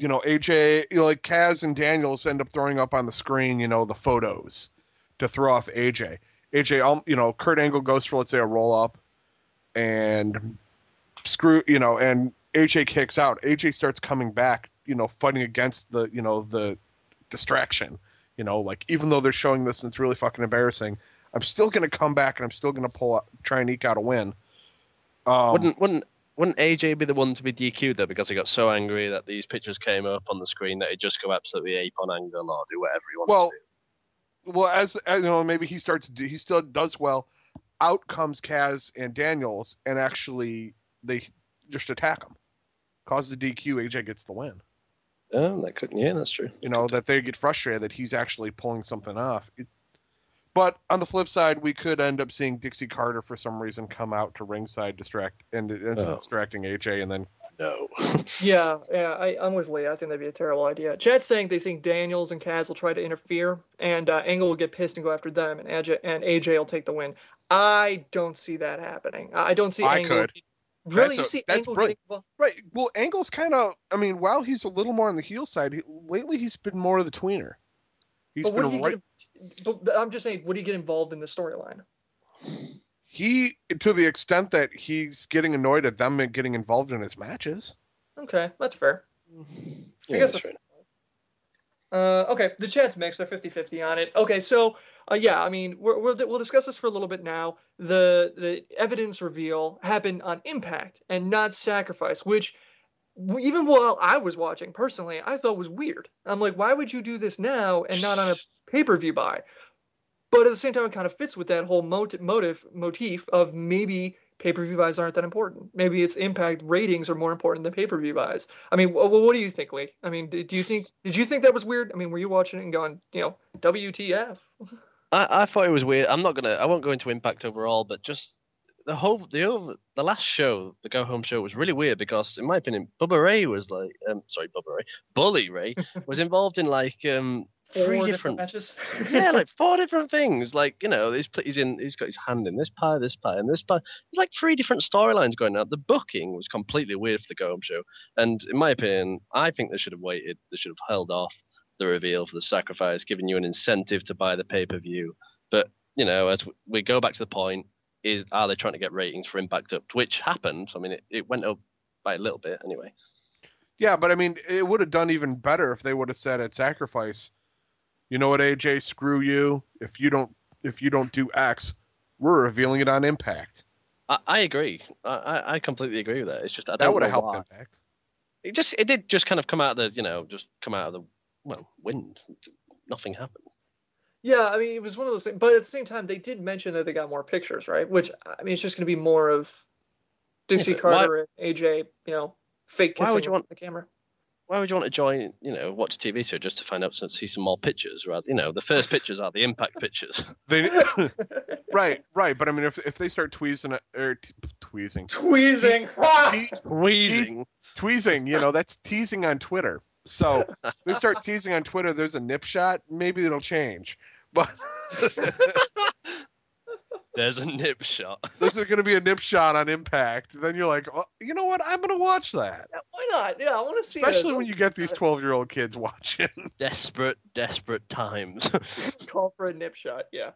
AJ, like Kaz and Daniels end up throwing up on the screen, the photos to throw off AJ. AJ, Kurt Angle goes for, let's say, a roll up, and and AJ kicks out. AJ starts coming back, fighting against the distraction. Like, even though they're showing this and it's really fucking embarrassing, I'm still gonna come back and I'm still gonna try and eke out a win. Wouldn't AJ be the one to be DQ'd though, because he got so angry that these pictures came up on the screen that he'd just go absolutely ape on Angle or do whatever he wants to do? Well, as maybe he still does well. Out comes Kaz and Daniels, and actually they just attack him, causes a DQ. AJ gets the win. Oh, that's true. That they get frustrated that he's actually pulling something off. But on the flip side, we could end up seeing Dixie Carter for some reason come out to ringside, and it ends up distracting AJ, and then no. Yeah, I'm with Lee. I think that'd be a terrible idea. Chad's saying they think Daniels and Kaz will try to interfere, and Angle will get pissed and go after them, and AJ will take the win. I don't see that happening. I don't see Angle. Could. Really, you see Angle brilliant. Right. Well, Angle's kind of. I mean, while he's a little more on the heel side, lately he's been more of the tweener. But I'm just saying, would he get involved in the storyline? He, to the extent that he's getting annoyed at them and getting involved in his matches. Okay, that's fair. Yeah, I guess that's fair. Okay, the chat's mixed. They're 50-50 on it. Okay, so I mean, we'll discuss this for a little bit now. The evidence reveal happened on Impact and not Sacrifice, which even while I was watching personally, I thought was weird. I'm like, why would you do this now and not on a pay-per-view buy? But at the same time, it kind of fits with that whole motif of maybe pay-per-view buys aren't that important. Maybe it's Impact ratings are more important than pay-per-view buys. I mean, what do you think, Lee? I mean, did you think that was weird? I mean, were you watching it and going, WTF? I thought it was weird. I won't go into Impact overall, but just the last show, the Go Home show, was really weird because, in my opinion, Bully Ray was Four different matches. Yeah, like 4 different things. Like, he's got his hand in this pie, and this pie. There's like 3 different storylines going on. The booking was completely weird for the Go Home show, and in my opinion, I think they should have waited. They should have held off the reveal for the Sacrifice, giving you an incentive to buy the pay-per-view. But as we go back to the point, are they trying to get ratings for Impact up? Which happened. I mean, it went up by a little bit anyway. Yeah, but I mean, it would have done even better if they would have said at Sacrifice, you know what, AJ, screw you. If you don't do X, we're revealing it on Impact. I agree. I completely agree with that. It's just that would have helped Impact. It did just kind of come out of the wind. Nothing happened. Yeah, I mean, it was one of those things, but at the same time, they did mention that they got more pictures, right? Which, I mean, it's just going to be more of Yeah, Dixie but why Carter and AJ, fake why would kissing you in want the camera. why would you want to join, watch a TV show just to find out see some more pictures? Rather, the first pictures are the impact pictures. They right, right. But I mean, if they start tweezing or tweezing, te- Tweezing. te- tease, Wheezing. tweezing, that's teasing on Twitter. So they start teasing on Twitter. There's a nip shot. Maybe it'll change. But There's a nip shot. there's going to be a nip shot on Impact. Then you're like, oh, you know what? I'm going to watch that. Yeah, why not? Yeah, I want to see it. Especially when you get these 12-year-old kids watching. Desperate, desperate times. Call for a nip shot. Yeah.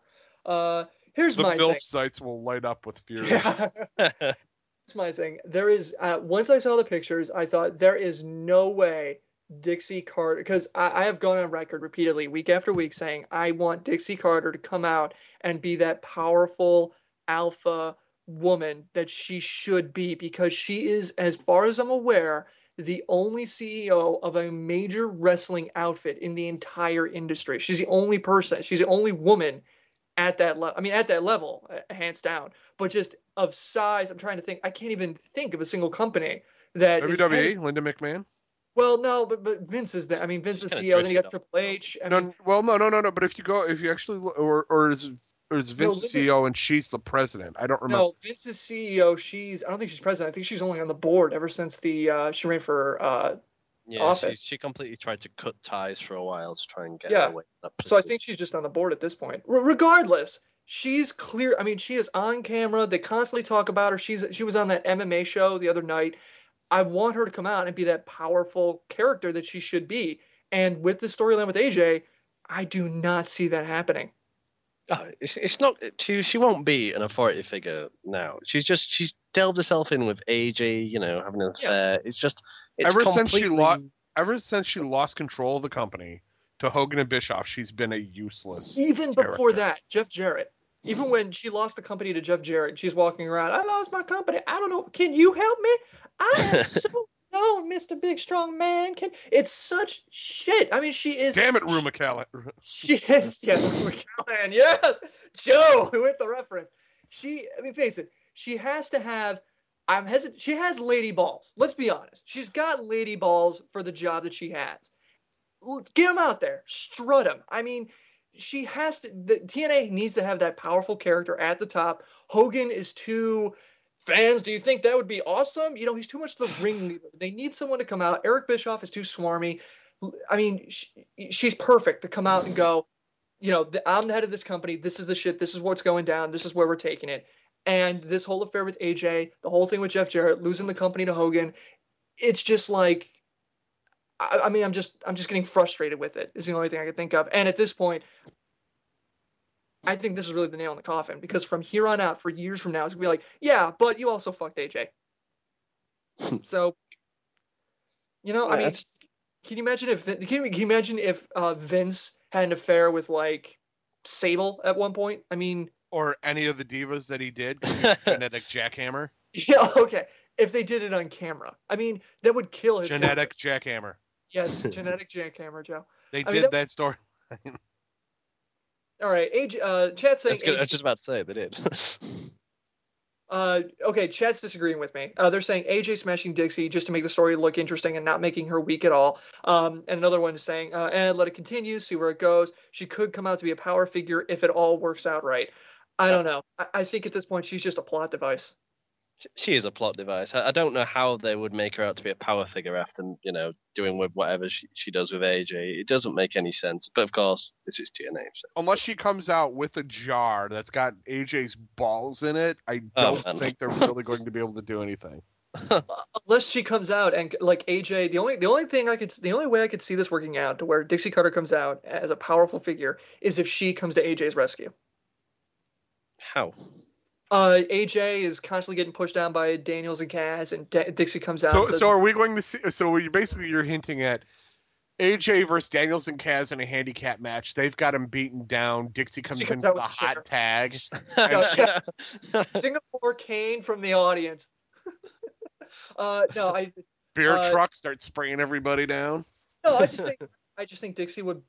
Here's The my MILF thing. sites will light up with fury. Yeah. Here's my thing. There is once I saw the pictures, I thought there is no way Dixie Carter, because I have gone on record repeatedly, week after week, saying I want Dixie Carter to come out and be that powerful alpha woman that she should be, because she is, as far as I'm aware, the only CEO of a major wrestling outfit in the entire industry. She's the only person. She's the only woman at that level. I mean, at that level, hands down. But just of size, I'm trying to think. I can't even think of a single company that is WWE, Linda McMahon. well, no, but Vince is there. I mean, Vince is She's kinda CEO. Then you got drifted Triple H. I No, mean, well, no. But if you actually or is no, Vince the CEO and she's the president? I don't remember. no, Vince is CEO. I don't think she's president. I think she's only on the board ever since she ran for Yeah, office. she completely tried to cut ties for a while to try and get Yeah. away from that So I position. think she's just on the board at this point. Regardless, she's clear. I mean, she is on camera. They constantly talk about her. She was on that MMA show the other night. I want her to come out and be that powerful character that she should be. And with the storyline with AJ, I do not see that happening. Oh, it's not. She won't be an authority figure now. She's delved herself in with AJ, having an Yeah. affair. It's Ever since completely. ever since she lost control of the company to Hogan and Bischoff, she's been a useless Even character. before that, Jeff Jarrett. Even when she lost the company to Jeff Jarrett, she's walking around. I lost my company. I don't know. Can you help me? I am so known, Mr. Big Strong Man. It's such shit. I mean, she is. Damn it, Rue McCallum. She is. Yeah, McCallahan. Yes, Joe with the reference. I mean, face it. She has to have. She has lady balls. Let's be honest. She's got lady balls for the job that she has. Get them out there. Strut them. I mean, she has to. The TNA needs to have that powerful character at the top. Hogan is too. Fans, do you think that would be awesome? He's too much the ringleader. They need someone to come out. Eric Bischoff is too swarmy. I mean, she's perfect to come out and go, I'm the head of this company. This is the shit. This is what's going down. This is where we're taking it. And this whole affair with AJ, the whole thing with Jeff Jarrett, losing the company to Hogan, it's just like, I mean, I'm just getting frustrated with it. Is the only thing I can think of. And at this point, I think this is really the nail in the coffin, because from here on out, for years from now, it's gonna be like, yeah, but you also fucked AJ. So, I mean, can you imagine if Vince had an affair with like Sable at one point? I mean, Or any of the divas that he did, because he was a genetic jackhammer. yeah, okay. If they did it on camera, I mean, that would kill his Genetic character. jackhammer. Yes, genetic jackhammer, Joe. They I mean, did that story. All right, chat saying I was just about to say they did. Okay, chat's disagreeing with me. They're saying AJ smashing Dixie just to make the story look interesting and not making her weak at all. And another one is saying, and let it continue, see where it goes. She could come out to be a power figure if it all works out right. I don't know. I think at this point she's just a plot device. She is a plot device. I don't know how they would make her out to be a power figure after, doing with whatever she does with AJ. It doesn't make any sense. But of course, this is TNA. So. Unless she comes out with a jar that's got AJ's balls in it, I don't think they're really going to be able to do anything. Unless she comes out and like AJ, the only way I could see this working out to where Dixie Carter comes out as a powerful figure is if she comes to AJ's rescue. How? AJ is constantly getting pushed down by Daniels and Cass, and Dixie comes out. So are we going to see? So you're hinting at AJ versus Daniels and Cass in a handicap match. They've got him beaten down. Dixie comes in with a hot tag. Singapore Kane from the audience. Beer truck starts spraying everybody down. No, I just think Dixie would,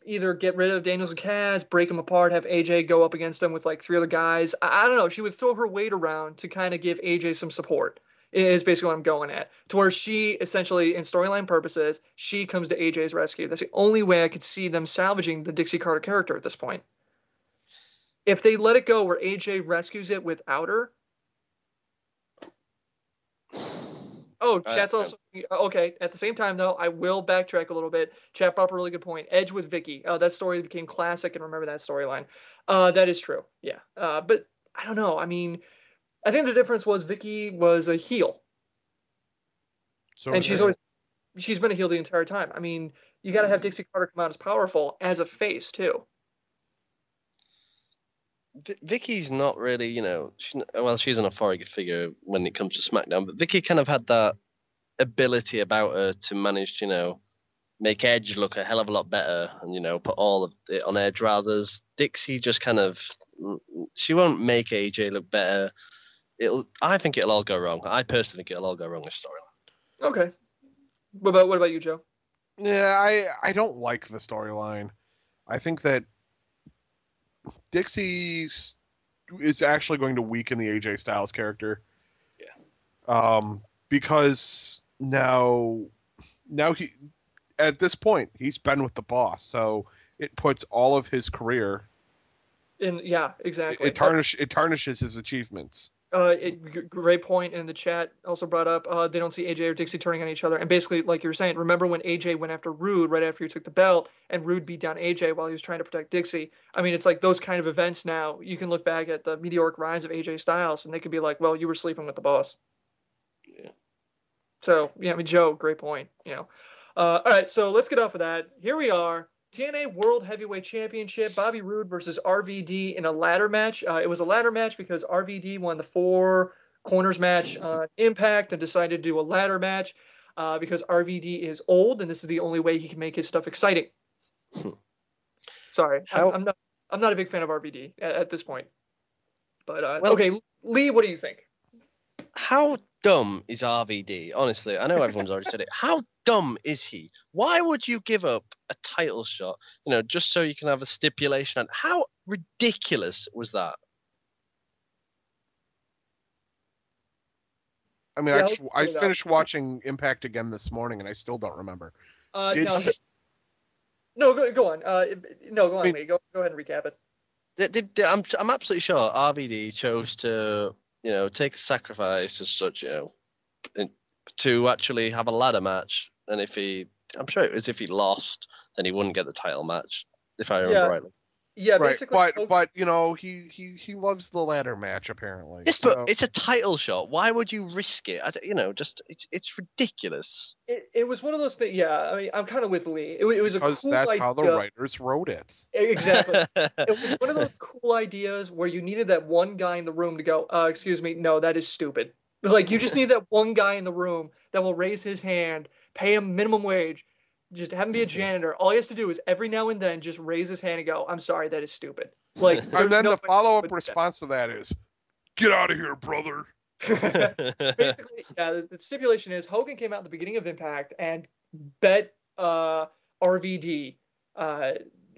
either get rid of Daniels and Cass, break them apart, have AJ go up against them with like 3 other guys. I don't know. She would throw her weight around to kind of give AJ some support. Is basically what I'm going at. To where she essentially, in storyline purposes, she comes to AJ's rescue. That's the only way I could see them salvaging the Dixie Carter character at this point. If they let it go where AJ rescues it without her. Oh, chat's also okay. At the same time, though, I will backtrack a little bit. Chat brought up a really good point. Edge with Vicky. That story became classic, and remember that storyline. That is true. Yeah. But I don't know. I mean, I think the difference was Vicky was a heel, So and is Edge. she's been a heel the entire time. I mean, you got to have Dixie Carter come out as powerful as a face too. Vicky's not really, she's an authority figure when it comes to SmackDown, but Vicky kind of had that ability about her to manage, make Edge look a hell of a lot better and, put all of it on Edge rather. Dixie just kind of, she won't make AJ look better. I think it'll all go wrong. I personally think it'll all go wrong this storyline. Okay. What about you, Joe? Yeah, I don't like the storyline. I think that Dixie is actually going to weaken the AJ Styles character. Yeah. Because now he, at this point, he's been with the boss, so it puts all of his career. Yeah, exactly. It tarnishes his achievements. Great point in the chat. Also brought up they don't see AJ or Dixie turning on each other. And basically, like you were saying, remember when AJ went after Rude right after he took the belt, and Rude beat down AJ while he was trying to protect Dixie. I mean, it's like those kind of events now. You can look back at the meteoric rise of AJ Styles, and they could be like, well, you were sleeping with the boss. Yeah. So yeah, I mean, Joe, great point. All right, so let's get off of that. Here we are. TNA World Heavyweight Championship, Bobby Roode versus RVD in a ladder match. It was a ladder match because RVD won the 4 corners match on Impact and decided to do a ladder match because RVD is old and this is the only way he can make his stuff exciting. Sorry, I'm not a big fan of RVD at this point. But okay, Lee, what do you think? How dumb is RVD? Honestly, I know everyone's already said it. How dumb is he? Why would you give up a title shot, just so you can have a stipulation? How ridiculous was that? I mean, I finished watching Impact again this morning, and I still don't remember. No, go on. No, go on, Lee. Go ahead and recap it. I'm absolutely sure RVD chose to, take a sacrifice as such, to actually have a ladder match. And I'm sure it was if he lost, then he wouldn't get the title match, if I remember rightly. Yeah, right. basically. But he loves the ladder match apparently. Yes, but it's a title shot. Why would you risk it? It's ridiculous. It was one of those things. Yeah, I mean, I'm kind of with Lee. It was a cool idea. That's how the writers wrote it. Exactly. It was one of those cool ideas where you needed that one guy in the room to go, excuse me, no, that is stupid. Like, you just need that one guy in the room that will raise his hand, pay him minimum wage, just have him be a janitor. All he has to do is every now and then just raise his hand and go, I'm sorry, that is stupid. Like, and then the follow-up response to that is, get out of here, brother. Basically, yeah, the stipulation is Hogan came out at the beginning of Impact and bet RVD.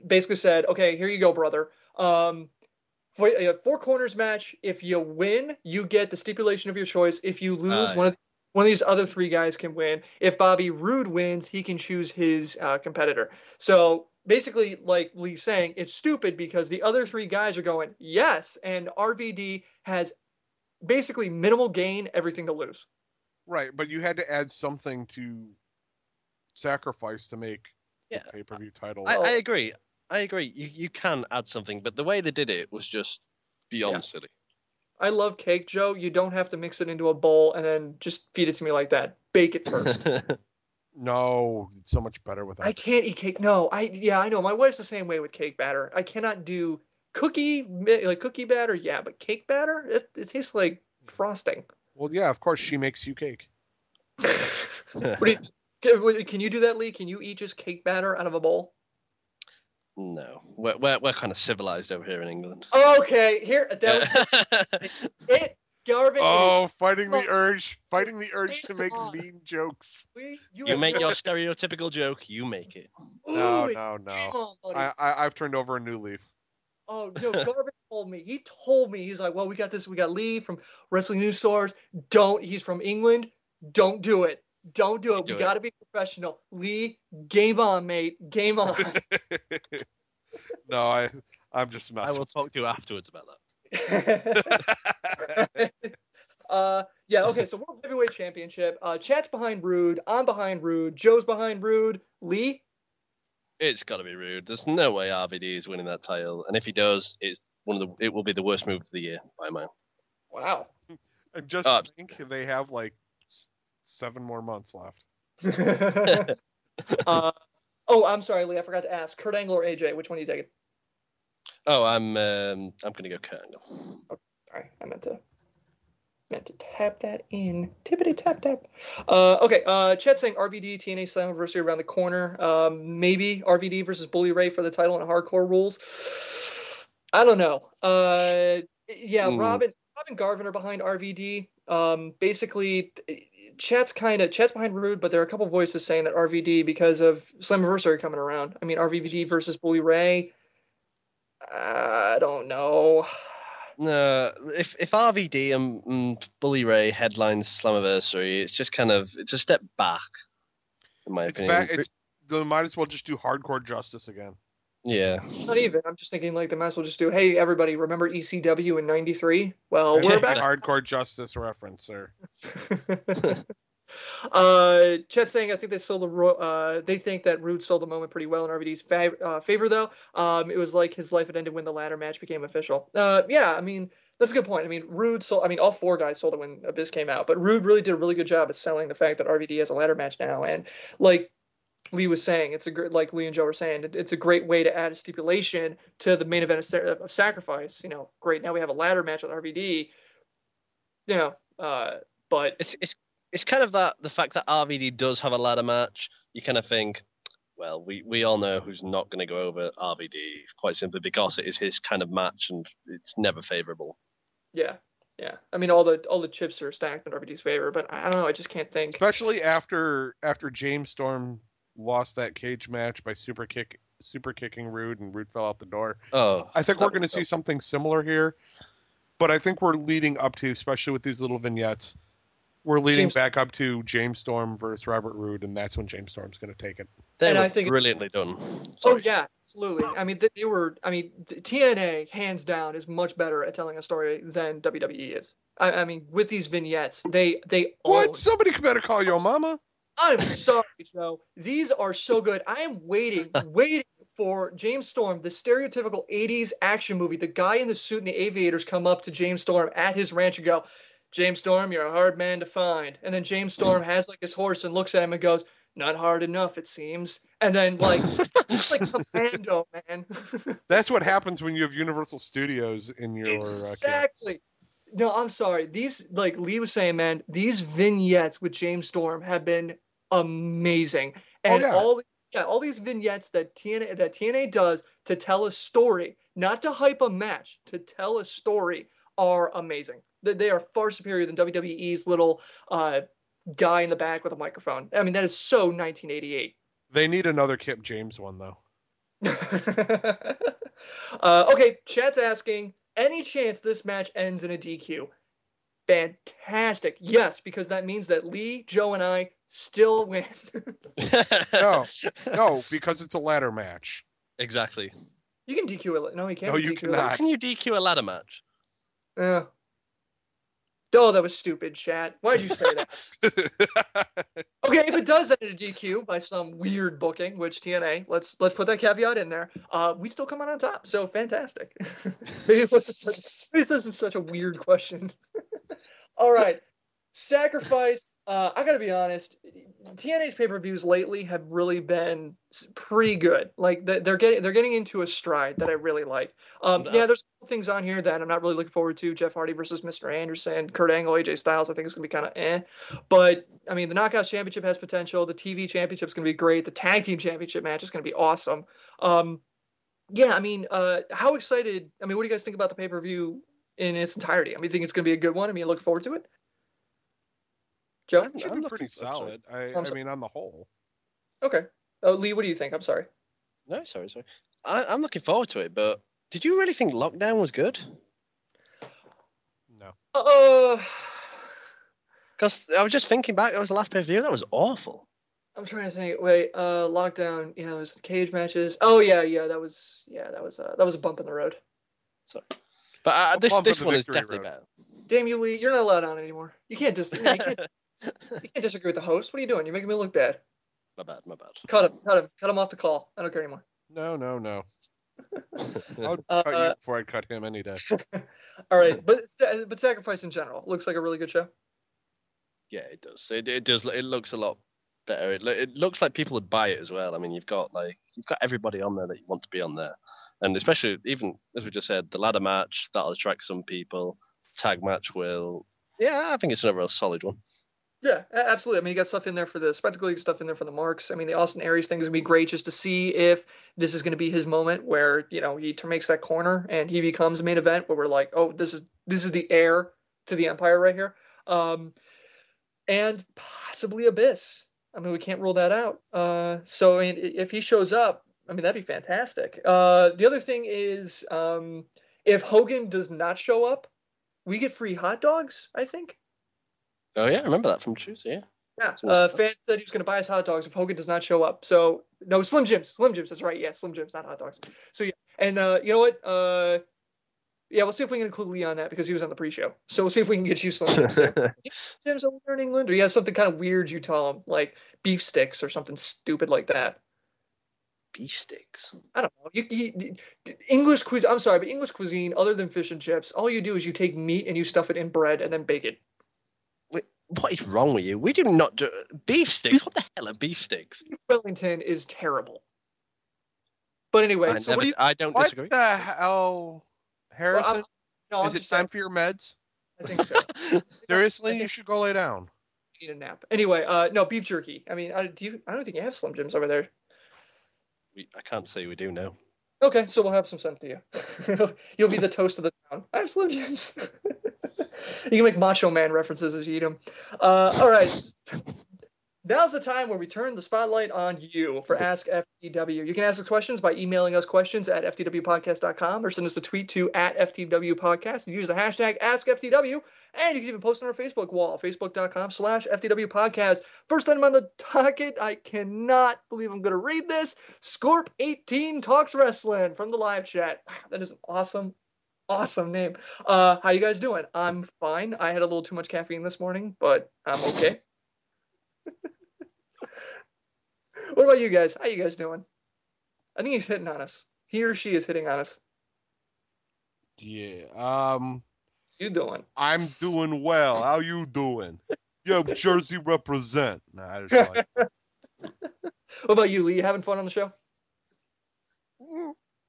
Basically said, okay, here you go, brother. For a 4 corners match, if you win, you get the stipulation of your choice. If you lose, one of these other 3 guys can win. If Bobby Roode wins, he can choose his competitor. So basically, like Lee's saying, it's stupid because the other 3 guys are going, yes, and RVD has basically minimal gain, everything to lose. Right, but you had to add something to sacrifice to make the pay-per-view title. I agree. You can add something, but the way they did it was just beyond silly. I love cake, Joe. You don't have to mix it into a bowl and then just feed it to me like that. Bake it first. No, it's so much better without. I can't eat cake. No, I know. My wife's the same way with cake batter. I cannot do cookie batter. Yeah, but cake batter, it tastes like frosting. Well, yeah, of course she makes you cake. Can you do that, Lee? Can you eat just cake batter out of a bowl? No, we're kind of civilized over here in England. Okay, here that was Garvin, it is. Oh, fighting the urge to Game make on. mean jokes. You You have make no. your stereotypical joke, you make it. No, Ooh, no, game no. on, buddy. I've turned over a new leaf. Oh no, Garvin told me. He told me he's like, well, we got this. We got Lee from Wrestling News Source. Don't. He's from England. Don't do it. Don't do You it. We do got it. to be professional. Lee, game on, mate. Game on. No, I'm just I messing will with talk to you afterwards about that. you. Yeah. Okay. So World Heavyweight Championship. Chat's behind Rude. I'm behind Rude. Joe's behind Rude. Lee. It's got to be Rude. There's no way RVD is winning that title, and if he does, it will be the worst move of the year by a mile. Wow. And just think they have like 7 more months left. Oh, I'm sorry, Lee. I forgot to ask. Kurt Angle or AJ? Which one are you taking? Oh, I'm gonna go Kurt Angle. Oh, sorry, I meant to tap that in. Tippity tap tap. Okay. Chet saying RVD TNA Slammiversary around the corner. Maybe RVD versus Bully Ray for the title in Hardcore Rules. I don't know. Yeah, Robin Garvin are behind RVD. Basically, Chet's behind Rude, but there are a couple voices saying that RVD because of Slammiversary coming around. I mean, RVD versus Bully Ray. I don't know. If RVD and Bully Ray headlines Slammiversary, it's a step back, in my opinion. They might as well just do Hardcore Justice again. Yeah. Not even. I'm just thinking like they might as well just do, hey, everybody, remember ECW in '93? Well, we're back. Hardcore Justice reference, sir. Chet's saying I think they think that Rude sold the moment pretty well in RVD's favor though. It was like his life had ended when the ladder match became official. Yeah, I mean that's a good point. I mean Rude sold. I mean all 4 guys sold it when Abyss came out, but Rude really did a really good job of selling the fact that RVD has a ladder match now, and like Lee was saying, it's a great, like Lee and Joe were saying, it's a great way to add a stipulation to the main event of Sacrifice. You know, great. Now we have a ladder match with RVD. You know, but it's kind of the fact that RVD does have a ladder match. You kind of think, well, we all know who's not going to go over RVD quite simply because it is his kind of match and it's never favorable. Yeah. Yeah, I mean all the chips are stacked in RVD's favor, but I don't know. I just can't think. Especially after James Storm lost that cage match by super kicking Rude, and Rude fell out the door. Oh, I think we're going to see something similar here, but I think we're leading up to, especially with these little vignettes, we're leading back up to James Storm versus Robert Roode, and that's when James Storm's going to take it. I think brilliantly done. Sorry. Oh yeah, absolutely. I mean, they were. I mean, TNA hands down is much better at telling a story than WWE is. I mean, with these vignettes, they what? Somebody better call your mama. I'm sorry, Joe. These are so good. I am waiting for James Storm, the stereotypical 80s action movie. The guy in the suit and the aviators come up to James Storm at his ranch and go, James Storm, you're a hard man to find. And then James Storm has like his horse and looks at him and goes, not hard enough, it seems. And then like, it's like Commando, man. That's what happens when you have Universal Studios in your exactly. No, I'm sorry. These, like Lee was saying, man, these vignettes with James Storm have been amazing. And all these vignettes that TNA does to tell a story, not to hype a match, to tell a story, are amazing. They are far superior than WWE's little guy in the back with a microphone. I mean, that is so 1988. They need another Kip James one, though. Okay, chat's asking, any chance this match ends in a DQ? Fantastic. Yes, because that means that Lee, Joe, and I still win. No, because it's a ladder match. Exactly. You can DQ it. No, you can't. No, you cannot. How can you DQ a ladder match? Yeah. Oh, that was stupid, chat. Why'd you say that? Okay, if it does end in a DQ by some weird booking, which TNA, let's put that caveat in there. We still come out on top, so fantastic. Maybe this isn't such a weird question. All right, Sacrifice. I gotta be honest. TNA's pay-per-views lately have really been pretty good. Like they're getting into a stride that I really like. Yeah, there's things on here that I'm not really looking forward to. Jeff Hardy versus Mr. Anderson, Kurt Angle, AJ Styles. I think it's gonna be kind of eh. But I mean, the Knockouts Championship has potential. The TV Championship is gonna be great. The Tag Team Championship match is gonna be awesome. Yeah, I mean, how excited? I mean, what do you guys think about the pay-per-view in its entirety. I mean, you think it's going to be a good one? I mean, look forward to it. Joe? It should be pretty solid. I mean, on the whole. Okay. Lee, what do you think? I'm sorry. No, sorry. I'm looking forward to it, but did you really think Lockdown was good? No. Because I was just thinking back, that was the last pay-per-view. That was awful. I'm trying to think. Wait, Lockdown. You know, it was the cage matches. Oh yeah. That was a bump in the road. So, but this one is definitely better. Damn you, Lee! You're not allowed on anymore. You can't just you can't disagree with the host. What are you doing? You're making me look bad. My bad. Cut him off the call. I don't care anymore. No. I'll cut you before I cut him any day. All right, but Sacrifice in general looks like a really good show. Yeah, it does. It does. It looks a lot better. It looks like people would buy it as well. I mean, you've got everybody on there that you want to be on there, and especially even as we just said, the ladder match that'll attract some people. Tag match will. Yeah, I think it's another real solid one. Yeah, absolutely. I mean, you got stuff in there for the spectacle, you got stuff in there for the marks. I mean, the Austin Aries thing is going to be great just to see if this is going to be his moment where, you know, he makes that corner and he becomes main event where we're like, oh, this is the heir to the Empire right here. And possibly Abyss. I mean, we can't rule that out. So, I mean, if he shows up, I mean, that'd be fantastic. The other thing is if Hogan does not show up, we get free hot dogs, I think. Oh yeah, I remember that from Tuesday. Yeah. Fan said he was going to buy us hot dogs if Hogan does not show up. So no, Slim Jims. That's right. Yeah, Slim Jims, not hot dogs. So yeah, and you know what? Yeah, we'll see if we can include Lee on that because he was on the pre-show. So we'll see if we can get you Slim Jims. Jims over there in England, or he has something kind of weird you tell him, like beef sticks or something stupid like that. Beef sticks. I don't know. English cuisine. I'm sorry, but English cuisine, other than fish and chips, all you do is you take meat and you stuff it in bread and then bake it. What is wrong with you? We do not do beef sticks. What the hell are beef sticks? Wellington is terrible. But anyway, I don't disagree. What the hell, Harrison? Well, is it time for your meds? I think so. Seriously, you should go lay down. Need a nap. Anyway, no beef jerky. I mean, I don't think you have Slim Jims over there. I can't say we do now. Okay, so we'll have some sent to you. You'll be the toast of the town. I have Slim Jims. You can make Macho Man references as you eat them. All right. Now's the time where we turn the spotlight on you for Ask FTW. You can ask us questions by emailing us questions at ftwpodcast.com or send us a tweet to @FTWpodcast and use the hashtag AskFTW. And you can even post on our Facebook wall, facebook.com/FTWpodcast. First item on the docket, I cannot believe I'm going to read this. Scorp18 Talks Wrestling from the live chat. Wow, that is an awesome name. How you guys doing? I'm fine. I had a little too much caffeine this morning, but I'm okay. What about you guys? How you guys doing? I think he's hitting on us. He or she is hitting on us. Yeah. You doing? I'm doing well. How you doing? Yo, Jersey represent. Nah, I just like What about you, Lee? You having fun on the show?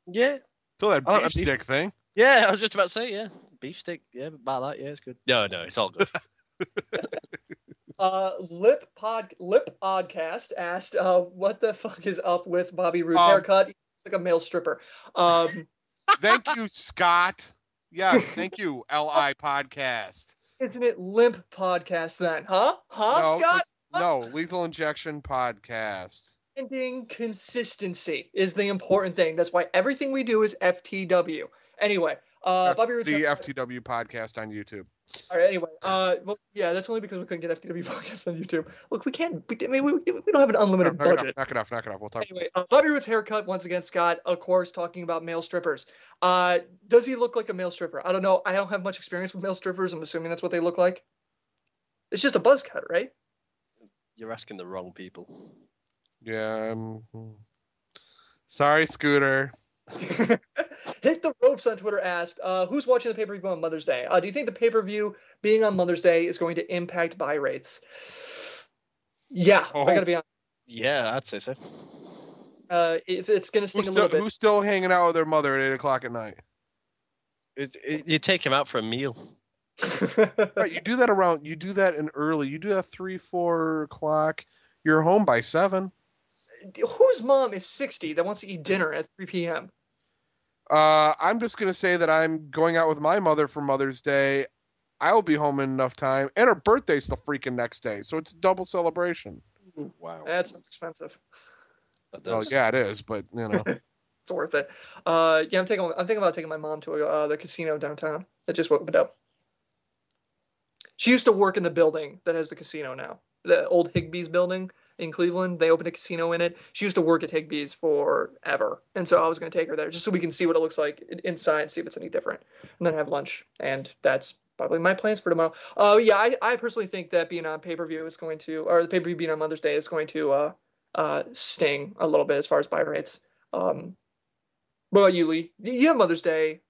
Yeah. Still that beef stick thing. Yeah, I was just about to say, yeah. Beef stick, yeah, about that, yeah, it's good. No, it's all good. Lip Podcast asked, what the fuck is up with Bobby Roode's haircut? He's like a male stripper. Thank you, Scott. Yes, thank you, LI Podcast. Isn't it Limp Podcast then? Huh? No, Scott? No, Lethal Injection Podcast. Ending consistency is the important thing. That's why everything we do is FTW. Anyway, Bobby Roode's the FTW Podcast on YouTube. All right. Anyway, well, yeah, that's only because we couldn't get FTW podcast on YouTube. Look, we can't. I mean, we don't have an unlimited budget. Knock it off. We'll talk. Anyway, Bobby Roode's haircut once again. Scott, of course, talking about male strippers. Does he look like a male stripper? I don't know. I don't have much experience with male strippers. I'm assuming that's what they look like. It's just a buzz cut, right? You're asking the wrong people. Yeah. Sorry, Scooter. Hit the Ropes on Twitter asked, who's watching the pay-per-view on Mother's Day? Do you think the pay-per-view being on Mother's Day is going to impact buy rates? Yeah, I gotta be honest. Yeah, I'd say so. It's gonna sting a little bit. Who's still hanging out with their mother at 8:00 at night? You take him out for a meal. Right, you do that in early. You do that 3-4 o'clock. You're home by 7. Whose mom is 60 that wants to eat dinner at 3 p.m.? I'm just gonna say that I'm going out with my mother for Mother's Day. I'll be home in enough time, and her birthday's the freaking next day, so it's a double celebration. Wow. That's expensive. That Well, does. yeah, it is, but you know, It's worth it. Yeah, I'm thinking about taking my mom to the casino downtown that just opened up. She used to work in the building that has the casino now. The old Higbee's building in Cleveland. They opened a casino in it. She used to work at Higbee's forever. And so I was going to take her there just so we can see what it looks like inside, see if it's any different, and then have lunch. And that's probably my plans for tomorrow. Yeah, I personally think that being on pay-per-view is going to, or the pay-per-view being on Mother's Day is going to sting a little bit as far as buy rates. What about you, Lee? You have Mother's Day.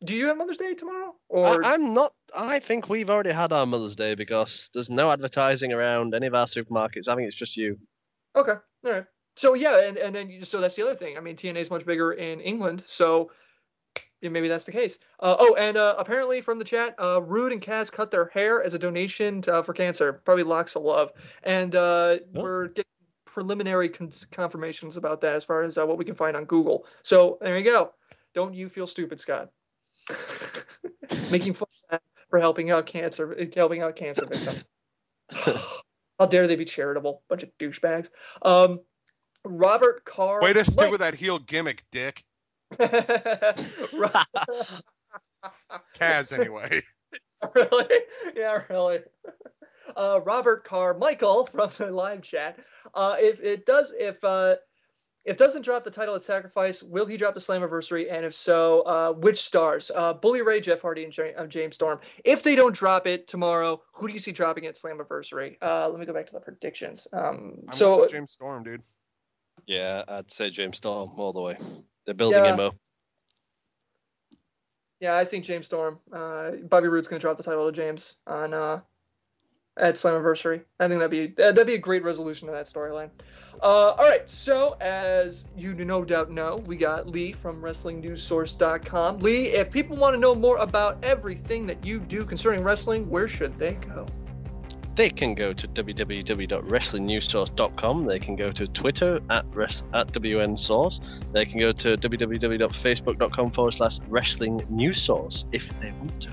Do you have Mother's Day tomorrow? Or I'm not. I think we've already had our Mother's Day because there's no advertising around any of our supermarkets. I think it's just you. Okay, all right. So yeah, and then so that's the other thing. I mean, TNA is much bigger in England, so yeah, maybe that's the case. And apparently from the chat, Rude and Kaz cut their hair as a donation for cancer. Probably locks of love, and we're getting preliminary confirmations about that as far as what we can find on Google. So there you go. Don't you feel stupid, Scott? Making fun of that for helping out cancer victims. How dare they be charitable? Bunch of douchebags. Robert Carr. way to stick with that heel gimmick, Dick. Kaz, anyway. Really? Yeah, really. Robert Carr, Michael from the live chat. If doesn't drop the title at Sacrifice, will he drop the Slammiversary? And if so, which stars? Bully Ray, Jeff Hardy, and James Storm. If they don't drop it tomorrow, who do you see dropping at Slammiversary? Let me go back to the predictions. I'm So with James Storm, dude. Yeah, I'd say James Storm all the way. They're building him up. yeah, I think James Storm. Bobby Roode's going to drop the title to James on at Slammiversary. I think that'd be a great resolution to that storyline. All right, so as you no doubt know, we got Lee from WrestlingNewsSource.com. Lee, if people want to know more about everything that you do concerning wrestling, where should they go? They can go to www.wrestlingnewssource.com. They can go to Twitter at WNSource. They can go to www.facebook.com/wrestlingnewssource if they want to.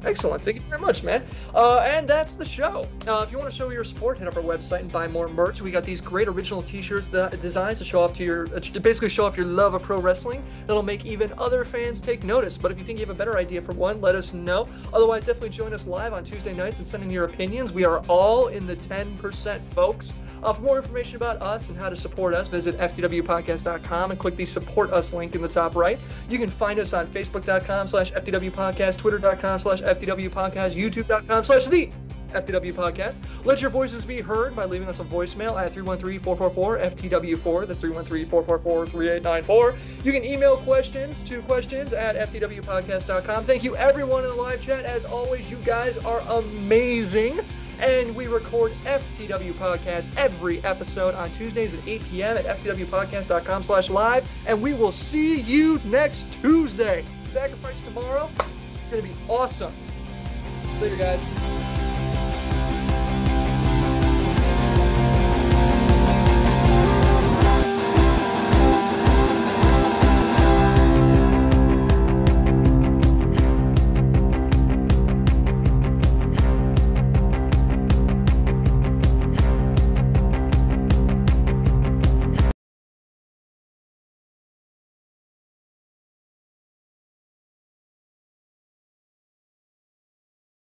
Excellent. Thank you very much, man. And that's the show. If you want to show your support, head up our website and buy more merch. We got these great original t-shirts, designs to show off to basically show off your love of pro wrestling. That'll make even other fans take notice. But if you think you have a better idea for one, let us know. Otherwise, definitely join us live on Tuesday nights and send in your opinions. We are all in the 10%, folks. For more information about us and how to support us, visit ftwpodcast.com and click the Support Us link in the top right. You can find us on facebook.com/ftwpodcast, twitter.com/ftwpodcast, youtube.com/the FTW Podcast. Let your voices be heard by leaving us a voicemail at 313-444-FTW4. That's 313-444-3894. You can email questions to questions@ftwpodcast.com. Thank you, everyone in the live chat. As always, you guys are amazing. And we record FTW Podcast every episode on Tuesdays at 8 p.m. at ftwpodcast.com/live. And we will see you next Tuesday. Sacrifice tomorrow. It's going to be awesome. Later, guys.